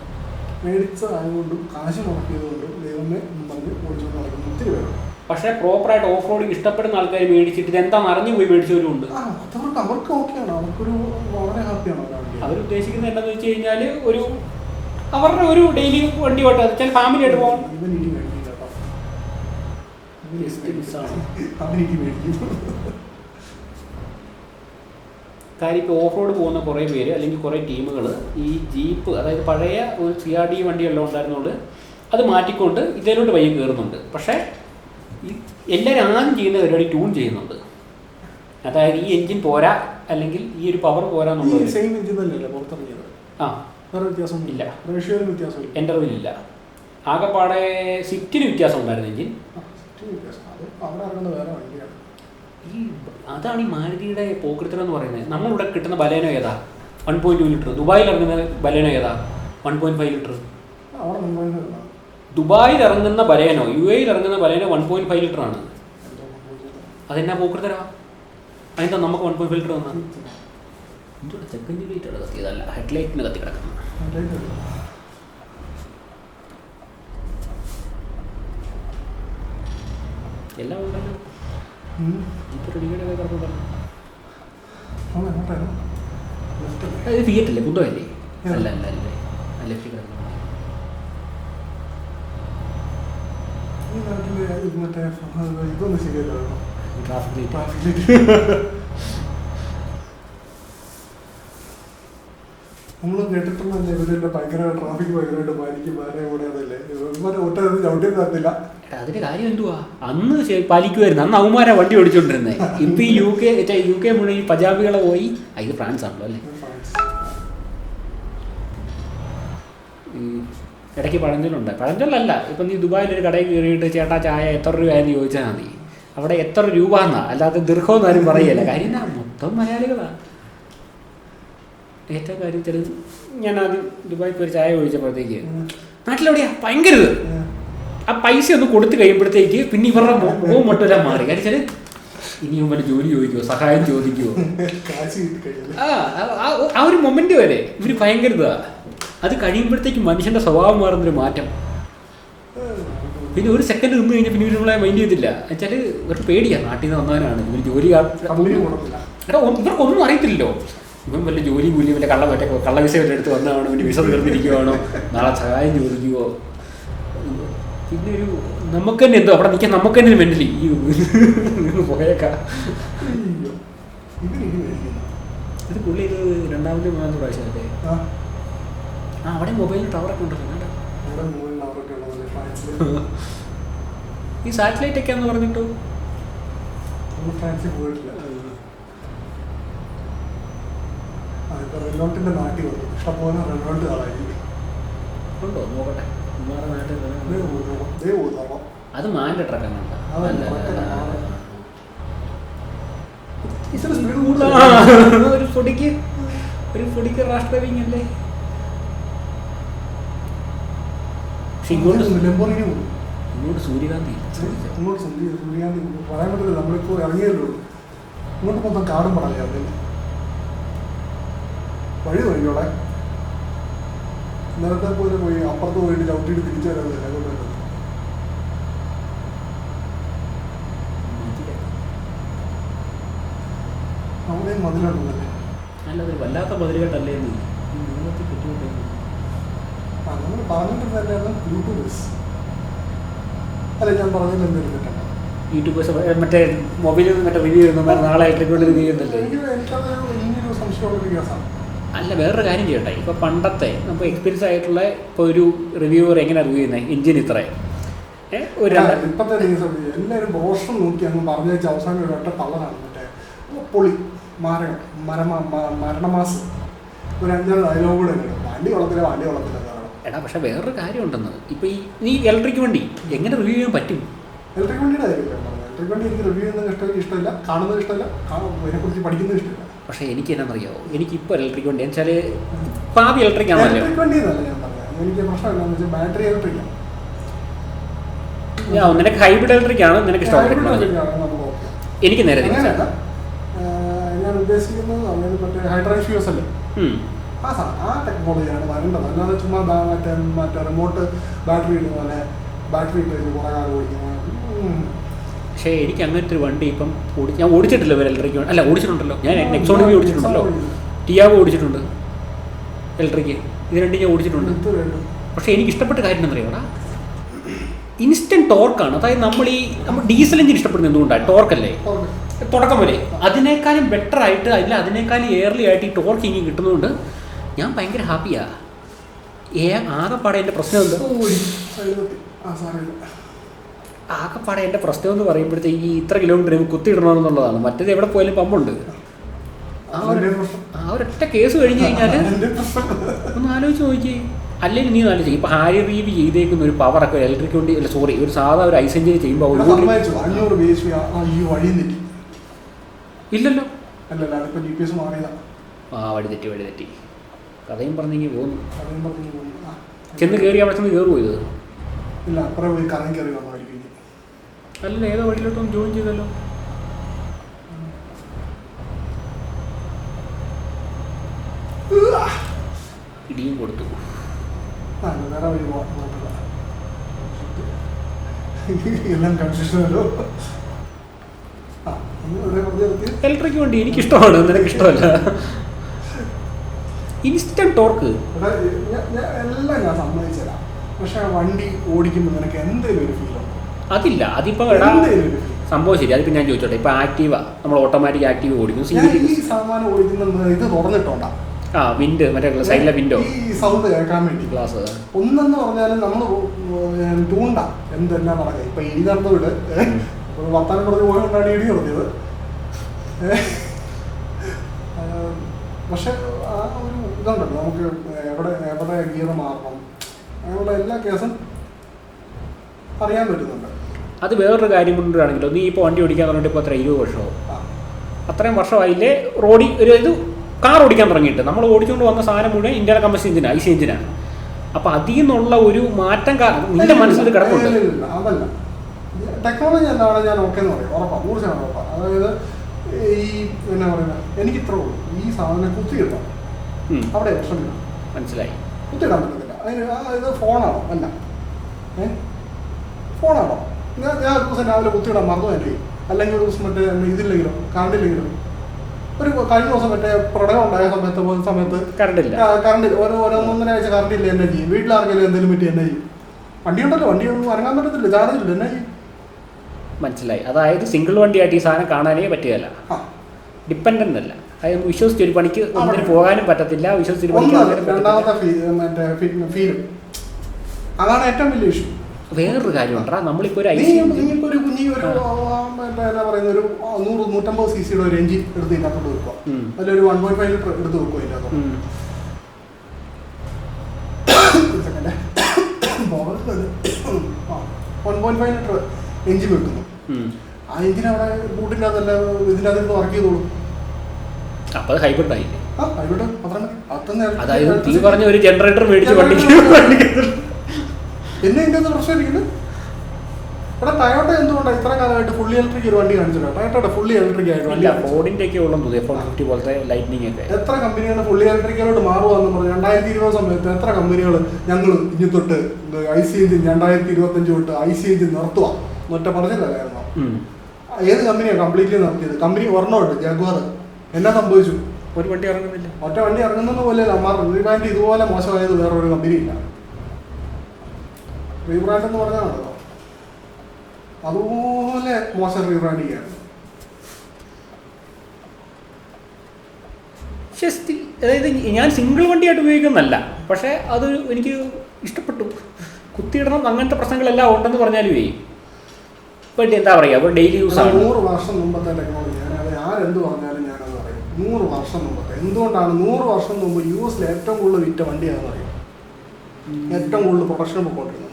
മേടിച്ചതായതുകൊണ്ടും കാശ് മുടക്കിയതുകൊണ്ടും ദൈവമേ പറഞ്ഞ് ഓടിച്ചുകൊണ്ട് നടക്കുന്ന ഒത്തിരി പേരുണ്ട്. പക്ഷേ പ്രോപ്പറായിട്ട് ഓഫ് റോഡിങ് ഇഷ്ടപ്പെടുന്ന ആൾക്കാർ മേടിച്ചിട്ട് ഇതെന്താണെന്ന് അറിഞ്ഞു പോയി മേടിച്ചവരും ഉണ്ട്. അതുകൊണ്ട് അവർക്ക് ഓക്കെയാണ്, അവർക്കൊരു വളരെ ഹാപ്പിയാണ്. അവരുദ്ദേശിക്കുന്നത് എന്താണെന്ന് വെച്ച് കഴിഞ്ഞാൽ ഒരു അവരുടെ ഒരു ഡെയിലി വണ്ടി ഓട്ടോ, ചില ഫാമിലി ആയിട്ട് പോകാൻ. കാര്യം ഇപ്പോൾ ഓഫ് റോഡ് പോകുന്ന കുറേ പേര് അല്ലെങ്കിൽ കുറേ ടീമുകൾ ഈ ജീപ്പ്, അതായത് പഴയ ഒരു CRD വണ്ടിയെല്ലാം ഉണ്ടായിരുന്നുകൊണ്ട് അത് മാറ്റിക്കൊണ്ട് ഇതിലോട്ട് വയ്യ കയറുന്നുണ്ട്. പക്ഷേ ഈ എല്ലാവരും ആദ്യം ചെയ്യുന്ന പരിപാടി ട്യൂൺ ചെയ്യുന്നുണ്ട്. അതായത് ഈ എൻജിൻ പോരാ അല്ലെങ്കിൽ ഈ ഒരു പവർ പോരാന്നുള്ളത്. ആ വ്യത്യാസമില്ല, എൻ്റെ അറിവിലില്ല. ആകെപ്പാടെ സ്വിഫ്റ്റിന് വ്യത്യാസം ഉണ്ടായിരുന്നു എൻജിൻ. ഈ അതാണ് ഈ മാരുതിയുടെ പോക്കൃത്തരം എന്ന് പറയുന്നത്. നമ്മളിവിടെ കിട്ടുന്ന ബലേനോ ഏതാ? 1.2 ലിറ്റർ. ദുബായിൽ ഇറങ്ങുന്ന ബലേനോ ഏതാ? 1.5 ലിറ്റർ. ദുബായിൽ ഇറങ്ങുന്ന ബലേനോ, UAE ഇറങ്ങുന്ന ബലേനോ 1.5 ലിറ്റർ ആണ്. അതെന്നാ പോക്കൃത്തരവാ? അതിനെന്താ നമുക്ക് 1.5 ലിറ്റർ വന്നാൽ എന്തുകൊണ്ട് സെക്കൻഡ് ലൈറ്റാണ് കത്തിയതല്ല, ഹെഡ്ലൈറ്റിന് കത്തി കിടക്കുന്നത്. എല്ലാം ഉണ്ടല്ലോ. ഇപ്പോൾ റെഡിയുടെ കിടപ്പുണ്ടല്ലോ. അത് ഫിയറ്റ് അല്ലേ, പുന്തമല്ലേ? അല്ല അല്ല അല്ലേ, ലെഫ്റ്റ് കിടക്കുന്നു. ഇതൊന്നും ശരിയല്ലോ. നമ്മൾ കേട്ടിട്ടുള്ളതല്ലേ ഇവരുടെ ഭയങ്കര ട്രാഫിക് ഭയങ്കരമായിട്ട് പാലിക്കും, ഭാര്യ കൂടെ അതല്ലേ ഇവന്മാരെ ഒറ്റ ചവിട്ടി തരത്തില്ല. അതിന്റെ കാര്യം എന്തുവാ, അന്ന് പാലിക്കുമായിരുന്നു, അന്ന് അവന്മാരാ വണ്ടി ഓടിച്ചോണ്ടിരുന്നത്. ഇപ്പൊ ഈ യു കെ മുഴുവൻ ഈ പഞ്ചാബികളെ പോയി. ഇത് ഫ്രാൻസ് ആണല്ലോ അല്ലേ? ഇടയ്ക്ക് പഴഞ്ചൊല്ലുണ്ട്. പഴഞ്ചൊല്ലല്ല, ഇപ്പം നീ ദുബായിലൊരു കടയിൽ കയറിയിട്ട് ചേട്ടാ ചായ എത്ര രൂപയായെന്ന് ചോദിച്ചാൽ മതി. അവിടെ എത്ര രൂപ എന്നാ, അല്ലാതെ ദീർഘമെന്ന് ആരും പറയല്ല. കാര്യം എന്നാ, മൊത്തം മലയാളികളാണ്. ഏറ്റവും കാര്യം വെച്ചാൽ ഞാൻ ആദ്യം ദുബായിൽ പോയി ചായ ചോദിച്ചപ്പോഴത്തേക്ക് നാട്ടിലെവിടെയാ ഭയങ്കര ഇത്, ആ പൈസ ഒന്ന് കൊടുത്തു കഴിയുമ്പോഴത്തേക്ക് പിന്നെ ഇവരുടെ മുഖം മൊട്ടെല്ലാം മാറി. കാര്യം വെച്ചാൽ ഇനിയും വല്ല ജോലി ചോദിക്കുമോ, സഹായം ചോദിക്കുമോ, ആ ഒരു മൊമെന്റ് വരെ ഇവർ ഭയങ്കര ഇതാ. അത് കഴിയുമ്പോഴത്തേക്ക് മനുഷ്യന്റെ സ്വഭാവം മാറുന്നൊരു മാറ്റം. പിന്നെ ഒരു സെക്കൻഡ് നിന്ന് കഴിഞ്ഞാൽ പിന്നെ ഇവർ നമ്മളെ മൈൻഡ് ചെയ്തില്ല. വെച്ചാൽ ഇവർക്ക് പേടിയാണ്, നാട്ടിൽ നിന്ന് വന്നവനാണ്, ഇവർ ജോലി ഇവർക്കൊന്നും അറിയത്തില്ലല്ലോ. ഇവൻ വല്ല ജോലി കൂലി വല്ല കള്ള വിസ വല്ല എടുത്ത് വന്നതാണോ, ഇവൻ്റെ വിസ തീർന്നിരിക്കുവാണോ, നാളെ സഹായം ചോദിക്കുമോ. പിന്നെ ഒരു നമുക്ക് തന്നെ എന്തോ അവിടെ നിൽക്കാൻ നമുക്ക് തന്നെ മെന്റലി പോയേക്കാം. ഇത് പുള്ളി ഇത് രണ്ടാമത്തെ മൂന്നാമത്തെ പ്രാവശ്യമല്ലേ? അവിടെ മൊബൈലിൽ ടവറൊക്കെ ഉണ്ടല്ലോ. ഈ സാറ്റലൈറ്റ് ഒക്കെ എന്ന് പറഞ്ഞിട്ടോ റെനോൾട്ടിന്റെ നാട്ടിൽ വന്നു ഇഷ്ടംപോലെ റെനോൾട്ട് കളായിരിക്കും. ഉണ്ടോ നോക്കട്ടെ. അത് മാൻ്റെ ട്രക്കാണ്. ഒരു പൊടിക്ക് റാഷ് ഡ്രൈവിംഗ് അല്ലേ? ഇങ്ങോട്ട് സൂര്യകാന്തി പറയാൻ പറ്റില്ല. നമ്മളിപ്പോ ഇറങ്ങിയല്ലോ, ഇങ്ങോട്ട് മൊത്തം കാടും പടലേ. വഴി നോക്കിയോളെ, ഇന്നലത്തെ പോലെ പോയി അപ്പുറത്ത് പോയിട്ട് ചവിട്ടിയിട്ട് തിരിച്ചു വരാൻ നമ്മുടെ മതിലുണ്ടല്ലേ? നല്ലതൊരു വല്ലാത്ത മതിലുകെട്ടല്ലേ? നമ്മൾ പറഞ്ഞിട്ടുണ്ടായിരുന്നു യൂട്യൂബേഴ്സ് അല്ലെ? ഞാൻ പറഞ്ഞതിൽ എന്തെങ്കിലും കിട്ടണം. യൂട്യൂബേഴ്സ് മറ്റേ മൊബൈലിൽ മറ്റേ റിവ്യൂ ചെയ്യുന്ന നാളെ ഇലക്ട്രിക് കൊണ്ട് റിവ്യൂ ചെയ്യുന്നല്ലേ? എനിക്കത് വലിയൊരു സംശയമുള്ളൊരു കേസാണ്. അല്ല, വേറൊരു കാര്യം ചെയ്യട്ടെ. ഇപ്പോൾ പണ്ടത്തെ നമുക്ക് എക്സ്പീരിയൻസ് ആയിട്ടുള്ള ഇപ്പോൾ ഒരു റിവ്യൂവർ എങ്ങനെ റിവ്യൂ ചെയ്യുന്നത്, എഞ്ചിൻ ഇത്ര ഇപ്പോഴത്തെ എല്ലാവരും ബ്രോഷർ നോക്കി അങ്ങ് പറഞ്ഞു വെച്ച അവസാനം ഒരു ഒറ്റ തള്ളനാണ്. മറ്റേ പൊളി മരണമാസം ഒരു 5 ഡയലോഗ് കൂടെ ഉണ്ട്. വണ്ടി കൊള്ളത്തില്ല. എടാ, പക്ഷെ വേറൊരു കാര്യം ഉണ്ടെന്ന്. ഇപ്പോൾ ഈ നീ ഇലക്ട്രിക് വണ്ടി എങ്ങനെ റിവ്യൂ ചെയ്യാൻ പറ്റും? ഇലക്ട്രിക് വണ്ടിയുടെ കാര്യം ഇലക്ട്രിക് വണ്ടി എനിക്ക് റിവ്യൂ ചെയ്യുന്നത് ഇഷ്ടമില്ല, കാണുന്നത് ഇഷ്ടമില്ല, അതിനെക്കുറിച്ച് പഠിക്കുന്നത് ഇഷ്ടമില്ല. പക്ഷേ എനിക്ക് എന്നാണെന്നറിയാമോ, എനിക്കിപ്പോൾ ഇലക്ട്രിക് വണ്ടി വെച്ചാൽ പാതി ഇലക്ട്രിക് ആണല്ലോ. ഇലക്ട്രിക് വണ്ടി എന്നല്ല ഞാൻ പറഞ്ഞത്. എനിക്ക് പ്രശ്നം എന്താണെന്ന് വെച്ചാൽ ബാറ്ററി ഇലക്ട്രിക് ആണ്. നിനക്ക് ഹൈബ്രിഡ് ഇലക്ട്രിക് ആണ് നിനക്ക് ഇഷ്ടം. എനിക്ക് നേരെ ഞാൻ ഉദ്ദേശിക്കുന്നത് മറ്റേ ഹൈഡ്രോജൻ ഫ്യൂസ് അല്ലേ, ആ ടെക്നോളജിയാണ് വരേണ്ടത്. അല്ലാതെ ചുമ്മാ മറ്റേ റിമോട്ട് ബാറ്ററി ഇടുന്ന പോലെ ബാറ്ററി ഇട്ട് കുറേ കാലം ഓടിക്കുന്നത്. പക്ഷേ എനിക്ക് അങ്ങനത്തെ ഒരു വണ്ടി ഇപ്പം ഞാൻ ഓടിച്ചിട്ടില്ല. ഇലക്ട്രിക് അല്ല, ഓടിച്ചിട്ടുണ്ടല്ലോ. ഞാൻ നെക്സോൺ ഓടിച്ചിട്ടുണ്ടല്ലോ, ടിയാഗോ ഓടിച്ചിട്ടുണ്ട്, ഇലക്ട്രിക്. ഇത് രണ്ടും ഞാൻ ഓടിച്ചിട്ടുണ്ട്. പക്ഷേ എനിക്ക് ഇഷ്ടപ്പെട്ട കാര്യം എന്താ പറയുക, ഇൻസ്റ്റൻറ്റ് ടോർക്കാണ്. അതായത് നമ്മൾ ഡീസൽ എഞ്ചിൻ ഇഷ്ടപ്പെടുന്നത് എന്തുകൊണ്ടാണ്? ടോർക്കല്ലേ തുടക്കം വരെ. അതിനേക്കാളും ബെറ്റർ ആയിട്ട് അതിനേക്കാളും എയർലി ആയിട്ട് ഈ ടോർക്ക് ഇങ്ങനെ കിട്ടുന്നതുകൊണ്ട് ഞാൻ ഭയങ്കര ഹാപ്പിയാണ്. ആകെപ്പാടെ എൻ്റെ പ്രശ്നം എന്താ, ആകെപ്പാടെ എൻ്റെ പ്രശ്നം എന്ന് പറയുമ്പോഴത്തേക്ക് ഈ ഇത്ര കിലോമീറ്റർ കുത്തിയിടണമെന്നുള്ളതാണ്. മറ്റേത് എവിടെ പോയാലും പമ്പുണ്ട്. ആ ഒരൊറ്റ കേസ് കഴിഞ്ഞ് കഴിഞ്ഞാൽ ഒന്ന് ആലോചിച്ച് നോക്കി. അല്ലെങ്കിൽ നീ ആലോചിച്ച് ഇപ്പോൾ ഹാരി റീവ് ചെയ്തേക്കുന്ന ഒരു പവറൊക്കെ ഇലക്ട്രിക് വണ്ടി അല്ല, സോറി, ഒരു സാധാ ഒരു ഐസ് എഞ്ചിൻ ചെയ്യുമ്പോൾ ഇല്ലല്ലോ. വഴി തെറ്റി കഥയും പറഞ്ഞെങ്കിൽ പോകുന്നു. ചെന്ന് കയറി അവിടെ ചെന്ന് കയറുമോ? ഇത് അല്ല, ഏതോ വഴിയിലോട്ടൊന്ന് ജോയിൻ ചെയ്തല്ലോ. ഇടിയും കൊടുത്തു. എല്ലാം കൺഫ്യൂഷനല്ലോ. ഇലക്ട്രിക് വണ്ടി എനിക്കിഷ്ടമാണ്, നിനക്ക് ഇഷ്ടമല്ല. ഇൻസ്റ്റന്റ് ടോർക്ക് എല്ലാം ഞാൻ സമ്മതിച്ചതാ. പക്ഷെ ആ വണ്ടി ഓടിക്കുമ്പോൾ നിനക്ക് എന്തെങ്കിലും ഒരു ഫീൽ ഉണ്ടോ? അതില്ല. അതിപ്പോൾ സംഭവം ശരി. അതിപ്പോൾ ഞാൻ ചോദിച്ചോട്ടെ, ഇപ്പോൾ ആക്റ്റീവ നമ്മൾ ഓട്ടോമാറ്റിക് ആക്റ്റീവ് ഓടിക്കും. ഈ സാമാനം ഓടിക്കുന്ന ഇത് തുറന്നിട്ടുണ്ടാ വിൻഡ്, മറ്റേ സൈഡിലെ വിൻഡോ, ഈ സൗണ്ട് കേൾക്കാൻ വേണ്ടി ഗ്ലാസ്. ഒന്നെന്ന് പറഞ്ഞാലും നമ്മൾ തൂണ്ട എന്തെല്ലാം നടക്കുക. ഇപ്പൊ ഇടി നടന്നു വിട്, വർത്താനം പറഞ്ഞ് പോയോണ്ടാണ് ഇടി നടത്തിയത്. പക്ഷെ ആ ഒരു ഇതുണ്ടല്ലോ, നമുക്ക് എവിടെ ഗിയർ മാറണം അങ്ങനെയുള്ള എല്ലാ കേസും അറിയാൻ പറ്റുന്നുണ്ട്. അത് വേറൊരു കാര്യം കൊണ്ടാണെങ്കിലോ, നീ ഇപ്പോൾ വണ്ടി ഓടിക്കാൻ പറഞ്ഞിട്ട് ഇപ്പോൾ 20 വർഷമോ അത്രയും വർഷമായില്ലേ റോഡിൽ ഇത് കാർ ഓടിക്കാൻ തുടങ്ങിയിട്ട്. നമ്മൾ ഓടിച്ചുകൊണ്ട് വന്ന സാധനം മുഴുവൻ ഇന്ത്യൻ കമ്പനി എഞ്ചിനാണ്, ഐസി എഞ്ചിനാണ്. അപ്പോൾ അതിൽ നിന്നുള്ള ഒരു മാറ്റം നിന്റെ മനസ്സിൽ കിടപ്പുണ്ട്. അതല്ല, ടെക്നോളജി എന്താണ് ഞാൻ ഓക്കെ എന്ന് പറയും, ഉറപ്പാണ്, 100% ഉറപ്പാണ്. അതായത് ഈ എന്നാ പറയുക, എനിക്ക് ഇത്ര ഉള്ളൂ, ഈ സാധനം കുത്തിയിടാം, അവിടെ പ്രശ്നമില്ല. മനസ്സിലായി. കുത്തിയിടാൻ പറ്റത്തില്ല. ഇത് ഫോണാണോ? അല്ല, ഫോണാണോ? ഞാൻ ഒരു ദിവസം രാവിലെ കുത്തിയിടാൻ മറന്നു എൻ്റെ, അല്ലെങ്കിൽ ഒരു ദിവസം മറ്റേ ഇതില്ലെങ്കിലോ കറണ്ടില്ലെങ്കിലോ. ഒരു കഴിഞ്ഞ ദിവസം മറ്റേ പ്രളയം ഉണ്ടായ സമയത്ത് കറണ്ട് ഒന്നൊന്നര ആഴ്ച കറണ്ടില്ല, എന്നാ ചെയ്യും? വീട്ടിലാർക്കെങ്കിലും എന്തെങ്കിലും പറ്റി എന്നാ ചെയ്യും? വണ്ടി ഉണ്ടല്ലോ, വണ്ടി ഒന്നും ഇറങ്ങാൻ പറ്റത്തില്ല, ചാർജില്ല, എന്നാ ചെയ്യും? മനസ്സിലായി. അതായത് സിംഗിൾ വണ്ടിയായിട്ട് ഈ സാധനം കാണാനേ പറ്റുകയല്ല, ഡിപ്പെൻഡൻ്റ് അല്ല. അതായത് വിശ്വസിച്ചൊരു പണിക്ക് ഒന്നിന് പോകാനും പറ്റത്തില്ല, വിശ്വസിച്ചൊരു പണിക്ക്. രണ്ടാമത്തെ ഫീലും അതാണ് ഏറ്റവും വലിയ ഇഷ്യൂ. വേറൊരു കാര്യമുണ്ടാ, നമ്മളിപ്പോൾ ഒരു ഒരു കുഞ്ഞി ഒരു എന്നാ പറയുന്ന ഒരു 100-150 cc ഒരു എഞ്ചിൻ എടുത്ത് ഇതിനകത്തോട്ട് വെക്കുക, അതിലൊരു 1.5 ലിറ്റർ എടുത്ത് വെക്കുക. ഇതിനകത്ത് 1.5 ലിറ്റർ എഞ്ചിൻ വെക്കുന്നു. ആ എഞ്ചിൻ അവിടെ ബൂട്ടിൻ്റെ അകത്തല്ല, ഇതിൻ്റെ അകത്ത് വർക്ക് ചെയ്തോളൂ. അപ്പോൾ അത് ഹൈബ്രിഡ് ആയില്ലേ? ഹൈബ്രിഡ് അതായത് നീ പറഞ്ഞ ഒരു ജനറേറ്റർ മേടിച്ച് വണ്ടി എന്നെ എൻ്റെ പ്രശ്നമിരിക്കുന്നത്. എടാ ടയോട്ട എന്തുകൊണ്ടാണ് ഇത്ര കാലമായിട്ട് ഫുള്ളി ഇലക്ട്രിക് ഒരു വണ്ടി കാണിച്ചില്ല? ടയോട്ടയുടെ ഫുള്ളി ഇലക്ട്രിക് ആയിട്ട് വണ്ടി, ഫോർഡിൻ്റെ ഒക്കെ ഉള്ളത് F-150 പോലത്തെ ലൈറ്റ്നിങ് ഒക്കെ. എത്ര കമ്പനികൾ ഫുള്ളി ഇലക്ട്രിക്കലോട്ട് മാറുവാന്ന് പറഞ്ഞു 2020 സമയത്ത് എത്ര കമ്പനികൾ ഞങ്ങൾ ഇനി തൊട്ട് IC എഞ്ചിൻ 2025 തൊട്ട് IC എഞ്ചിൻ നിർത്തുക എന്നൊറ്റ പറഞ്ഞില്ലായിരുന്നു. ഏത് കമ്പനിയാണ് കംപ്ലീറ്റ്ലി നിർത്തിയത്? കമ്പനി ഒരെണ്ണമുണ്ട്, ജാഗ്വാർ. എന്നാ സംഭവിച്ചു? ഒരു വണ്ടി ഇറങ്ങുന്നില്ല. ഒറ്റ വണ്ടി ഇറങ്ങുന്നത് പോലെയല്ല റീബ്രാൻഡ് ഇതുപോലെ മോശമായത് വേറൊരു കമ്പനി ഇല്ല. റീബ്രാൻഡ് എന്ന് പറഞ്ഞാണല്ലോ അതുപോലെ മോശം റീബ്രാൻഡിങ് ആണ്. അതായത് ഞാൻ സിംഗിൾ വണ്ടിയായിട്ട് ഉപയോഗിക്കുന്നല്ല, പക്ഷേ അത് എനിക്ക് ഇഷ്ടപ്പെട്ടു. കുത്തിയിടണം അങ്ങനത്തെ പ്രശ്നങ്ങളെല്ലാം ഉണ്ടെന്ന് പറഞ്ഞാലും ഇപ്പം എന്താ പറയുക, അപ്പോൾ ഡെയിലി യൂസ് ആണ്. 100 വർഷം മുമ്പത്തെ ടെക്നോളജി, അത് ആരെന്ത് പറഞ്ഞാലും ഞാനത് പറയും. 100 വർഷം മുമ്പത്തെ. എന്തുകൊണ്ടാണ് 100 വർഷം മുമ്പ് US ഏറ്റവും കൂടുതൽ വിറ്റ വണ്ടിയാണെന്ന് അറിയാം? ഏറ്റവും കൂടുതൽ പ്രൊഡക്ഷൻ പോയിക്കൊണ്ടിരുന്നത്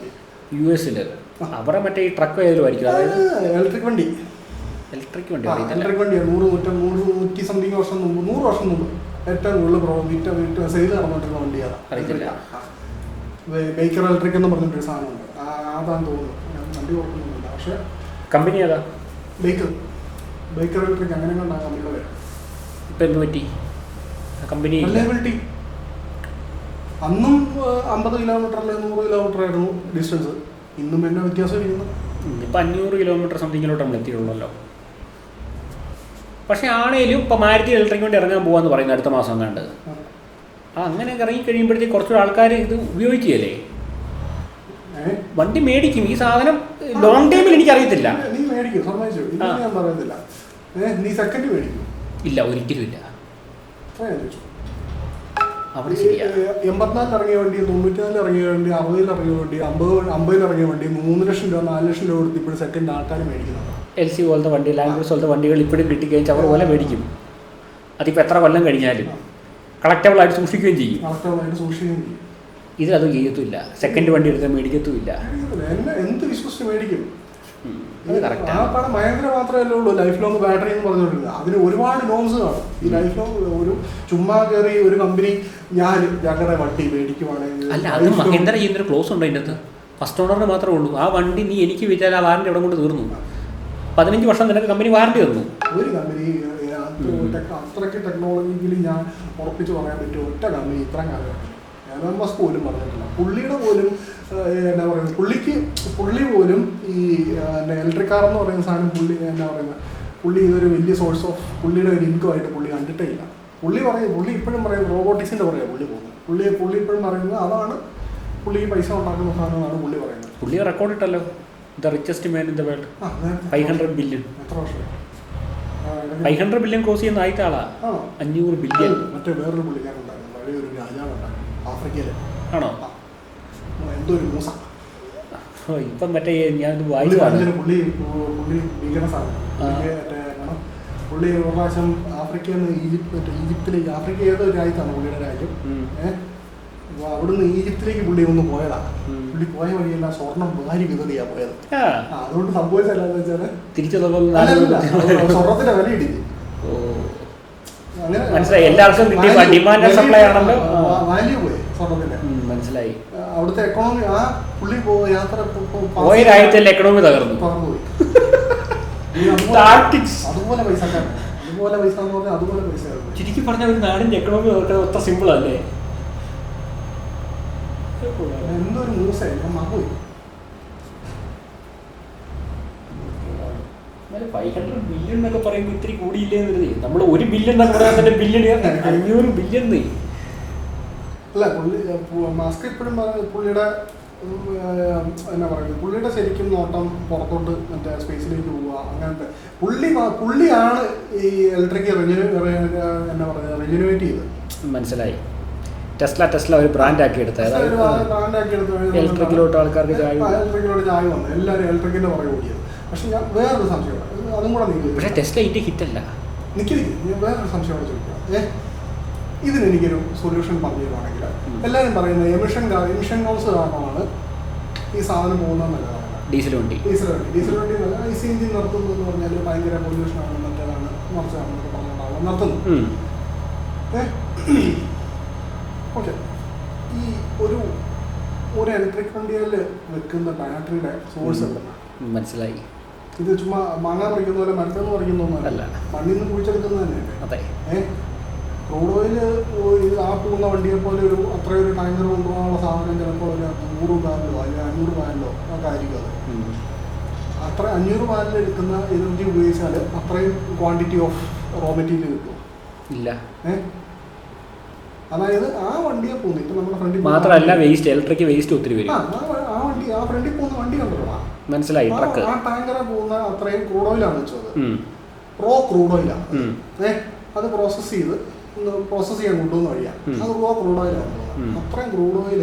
US അവരെ മറ്റേ ഈ ട്രക്ക് ഏതിലുമായിരിക്കും, അതായത് ഇലക്ട്രിക് വണ്ടി. ഇലക്ട്രിക് വണ്ടിയാണ് 100 സംതിങ് വർഷം മുമ്പ്, 100 വർഷം മുമ്പ് ഏറ്റവും കൂടുതൽ വിറ്റ സെയിൽ നടന്നിട്ടുള്ള വണ്ടിയാണ്. അറിയത്തില്ല. ബേക്കർ ഇലക്ട്രിക് എന്ന് പറഞ്ഞിട്ടൊരു സാധനമുണ്ട്, അതാന്ന് തോന്നുന്നു, ഞാൻ വണ്ടി ഓർക്കുന്നില്ല. പക്ഷേ കമ്പനി ഏതാ? ബേക്കർ ഇലക്ട്രിക് അങ്ങനെ കണ്ടാ കമ്പനിയുടെ പേര്. ഇപ്പം എന്ത് പറ്റി? Company reliability. അന്നും 50 കിലോമീറ്റർ അല്ലെങ്കിൽ 100 കിലോമീറ്റർ ആയിരുന്നു ഡിസ്റ്റൻസ്. ഇന്നും എന്നാ വ്യത്യാസം ഇരിക്കുന്നു? ഇപ്പം 500 കിലോമീറ്റർ സംതിങ്ങിലോട്ട് നമ്മൾ എത്തിയിട്ടുള്ളല്ലോ. പക്ഷേ ആണേലും ഇപ്പം മാരുതി ഇലക്ട്രിക് വണ്ടി ഇറങ്ങാൻ പോകാമെന്ന് പറയുന്നത് അടുത്ത മാസം കണ്ട്. അങ്ങനെ ഇറങ്ങി കഴിയുമ്പോഴത്തേക്ക് കുറച്ചുകൂടെ ആൾക്കാർ ഇത് ഉപയോഗിക്കുകയല്ലേ, വണ്ടി മേടിക്കും. ഈ സാധനം ലോങ് ടൈമിൽ എനിക്കറിയത്തില്ല. നീ മേടിക്കും, സമ്മതിച്ചു, ഞാൻ പറയത്തില്ല. നീ സെക്കൻഡ് മേടിക്കും? ഇല്ല, ഒരിക്കലും ഇല്ല. അവിടെ 84 ഇറങ്ങിയ വണ്ടി, 94 ഇറങ്ങിയ വണ്ടി, 60 ഇറങ്ങിയ വണ്ടി, 50 ഇറങ്ങിയ വണ്ടി 3 ലക്ഷം രൂപ 4 ലക്ഷം രൂപ കൊടുത്ത് ഇപ്പോഴും സെക്കൻഡ് ആൾക്കാർ മേടിക്കുന്നുണ്ട്. LC പോലത്തെ വണ്ടി, ലാംഗ്വേജ് പോലത്തെ വണ്ടികൾ ഇപ്പോഴും കിട്ടിക്കഴിഞ്ഞാൽ അവർ പോലെ മേടിക്കും. അതിപ്പോൾ എത്ര കൊല്ലം കഴിഞ്ഞാലും കളക്റ്റബിളായിട്ട് സൂക്ഷിക്കുകയും ചെയ്യും. ഇതിലത് ചെയ്യത്തുമില്ല. സെക്കൻഡ് വണ്ടി എടുത്താൽ മേടിക്കത്തുമില്ല. എന്ത് വിശ്വസിച്ച് മേടിക്കും? മഹേന്ദ്ര മാത്രമല്ലേ ഉള്ളൂ ലൈഫ് ലോങ് ബാറ്ററി എന്ന് പറഞ്ഞുകൊണ്ടിരുന്നത്. അതിന് ഒരുപാട് നോംസ് കാണും. ഈ ലൈഫ് ലോങ് ഒരു ചുമ്മാ കയറി ഒരു കമ്പനി ഞാൻ ഞങ്ങളുടെ വണ്ടി മേടിക്കുവാണെങ്കിൽ, അല്ല അത് മഹേന്ദ്ര ചെയ്യുന്നൊരു ക്ലോസ് ഉണ്ട് അതിൻ്റെ അകത്ത്. ഫസ്റ്റ് ഓണറിന് മാത്രമേ ഉള്ളൂ. ആ വണ്ടി നീ എനിക്ക് വിറ്റാൽ ആ വാറണ്ടി എവിടെ കൊണ്ട് തീർന്നു. 15 വർഷം നിനക്ക് കമ്പനി വാറണ്ടി തന്നു. ഒരു കമ്പനി അത്രയ്ക്ക് ടെക്നോളജിക്കലി ഞാൻ ഉറപ്പിച്ച് പറയാൻ പറ്റും ഒറ്റ കമ്പനി ഇത്രയും കാലം എലോൺ മസ്ക് പോലും പറഞ്ഞിട്ടില്ല. പുള്ളിയുടെ പോലും എന്നാ പറയുന്നത്, പുള്ളി പോലും ഈ ഇലക്ട്രിക് കാർ എന്ന് പറയുന്ന സാധനം എന്നാ പറയുന്നത്, പുള്ളി ഇതൊരു വലിയ സോഴ്സ് ഓഫ് പുള്ളിയുടെ ഒരു ഇൻകമായിട്ട് പുള്ളി കണ്ടിട്ടേ ഇല്ല. പുള്ളി ഇപ്പോഴും പറയും റോബോട്ടിക്സിൻ്റെ പറയുക പുള്ളി ഇപ്പോഴും പറയുന്നത് അതാണ് പുള്ളിക്ക് പൈസ ഉണ്ടാക്കുന്ന സാധനമാണ് പുള്ളി പറയുന്നത്. പുള്ളി റെക്കോർഡ് ഇട്ടല്ലോ, the richest man in the world, 500 billion. എത്ര വർഷം? 500 ബില്യൺ ക്രോസ് ചെയ്യുന്ന ആദ്യത്തെ ആളാ. 500 ബില്യൺ. മറ്റേ വേറൊരു പുള്ളിക്കാരുണ്ടായിരുന്നു, പഴയ ഒരു രാജാവുണ്ടായിരുന്നു ആഫ്രിക്കയില്. ആണോ? എന്തോ ഒരു മൂസ. ഇപ്പം മറ്റേ ഞാൻ വായിച്ചു പുള്ളി ഭീകര സാധനം. പുള്ളി ഒരു പ്രാവശ്യം ആഫ്രിക്കയിൽ നിന്ന് ഈജിപ്തിലേക്ക്, ആഫ്രിക്ക ഏതോ രാജ്യത്താണ് പുള്ളിയുടെ രാജ്യം. അപ്പോൾ അവിടുന്ന് ഈജിപ്തിലേക്ക് പുള്ളി ഒന്ന് പോയതാണ്. പുള്ളി പോയ വഴിയെല്ലാം സ്വർണം വാരി വിതറിയാ പോയത്. അതുകൊണ്ട് സംഭവിച്ചല്ലാന്ന് വെച്ചാല് സ്വർണത്തിന്റെ വില ഇടിച്ചു. മനസ്സിലായി, എല്ലാവർക്കും കിട്ടിയ ഡിമാൻഡ് സപ്ലൈ ആണല്ലോ, വാല്യൂ പോയി സ്വർണത്തിന്റെ. മനസ്സിലായി. അവിടുത്തെ എക്കണോമി, ആ പുള്ളി യാത്ര പോയ രാജ്യത്തെ എക്കണോമി തകർന്നു പോയി. അതുപോലെ പൈസ എന്ന് പറഞ്ഞാൽ അതുപോലെ പൈസ. ശരിക്കും പറഞ്ഞ ഒരു നാടിന്റെ എക്കണോമി ഒത്ത സിമ്പിൾ അല്ലേ? എന്തൊരു മൂസായി പോയി. 500 ബില്യൺ എന്നൊക്കെ പറയുമ്പോൾ ഇത്തിരി കൂടിയില്ലേ എന്ന്. നമ്മൾ 1 ബില്യൺ എന്നൊക്കെ പറയാൻ തന്നെ ബില്യൺ, 500 ബില്യൺ. അല്ല, മാസ്ക് ഇപ്പോഴും പുള്ളിയുടെ എന്നാ പറയുന്നത്, പുള്ളിയുടെ ശരിക്കും നോട്ടം പുറത്തോട്ട് മറ്റേ സ്പേസിലേക്ക് പോവുക അങ്ങനത്തെ. പുള്ളിയാണ് ഈ ഇലക്ട്രിക് എന്നാ പറയുന്നത് റെജുനേറ്റ് ചെയ്തത്. മനസ്സിലായി. ടെസ്ല ഒരു ബ്രാൻഡ് ആക്കി എടുത്തത്, ഇലക്ട്രിക്കിലോട്ട് ആൾക്കാർക്ക് ഇലക്ട്രിക്കിലോട്ട് ചായ വന്നു, എല്ലാവരും ഇലക്ട്രിക്കിന്റെ പുറകെ ഓടിയത്. പക്ഷെ ഞാൻ വേറൊരു സംശയമാണ്, അതും കൂടെ നീക്കി. പക്ഷേ ടെസ്ല ഇതിന്റെ ഹിറ്റല്ല. ഞാൻ വേറൊരു സംശയമാണ് ചോദിക്കുക. ഇതിനെനിക്കൊരു സൊല്യൂഷൻ പറഞ്ഞു തരുവാണെങ്കിൽ, എല്ലാവരും പറയുന്നത് എമിഷൻ നോസ് കാരണമാണ് ഈ സാധനം പോകുന്നതെന്നല്ല പറയുന്നത്. ഡീസൽ വണ്ടി IC എഞ്ചിൻ നിർത്തുന്നു എന്ന് പറഞ്ഞാൽ ഭയങ്കര പൊല്യൂഷനാണ്, മറ്റേതാണ് മറിച്ചാണെന്നൊക്കെ പറഞ്ഞുകൊണ്ടാണ് നിർത്തുന്നു. ഓക്കെ, ഈ ഒരു ഇലക്ട്രിക് വണ്ടിയിൽ വെക്കുന്ന ബാറ്ററിയുടെ സോഴ്സ് മനസ്സിലായി. ഇത് ചുമ്മാ മാങ്ങ പറിക്കുന്ന പോലെ മരത്തെന്ന് പറിക്കുന്നൊന്നുമല്ല, മണ്ണിൽ നിന്ന് കുഴിച്ചെടുക്കുന്നത് തന്നെയല്ലേ. ക്രൂഡ് ഓയിൽ ആ പോകുന്ന വണ്ടിയെ പോലെ അത്രയൊരു ടാങ്കർ കൊണ്ടുപോകാനുള്ള സാധനം ചിലപ്പോൾ ഒരു 100 ബാരലോ അല്ലെങ്കിൽ 500 ബാരലോ ഒക്കെ ആയിരിക്കും അത്. അത്ര 500 ബാരൽ എടുക്കുന്ന എനർജി ഉപയോഗിച്ചാൽ അത്രയും ക്വാണ്ടിറ്റി ഓഫ് റോ മെറ്റീരിയൽ കിട്ടും ഇല്ല. അതായത് ആ വണ്ടിയെ പോകുന്നു ഇപ്പം നമ്മുടെ ഫ്രണ്ടിൽ മാത്രമല്ല വേസ്റ്റ്, ഇലക്ട്രിക് വേസ്റ്റ് ഒത്തിരി വരും. ആ ഫ്രണ്ടിൽ പോകുന്ന വണ്ടി കണ്ടോ? മനസ്സിലായി. ആ ടാങ്കറെ പോകുന്ന അത്രയും ക്രൂഡ് ഓയിലാണ് വെച്ചത്, റോ ക്രൂഡ് ഓയിലാണ്. അത് പ്രോസസ് ചെയ്യാൻ കൊണ്ടുവന്ന വഴിയാണ്, അത് റോ ക്രൂഡ് ഓയിലാണ്. അത്രയും ക്രൂഡ് ഓയിൽ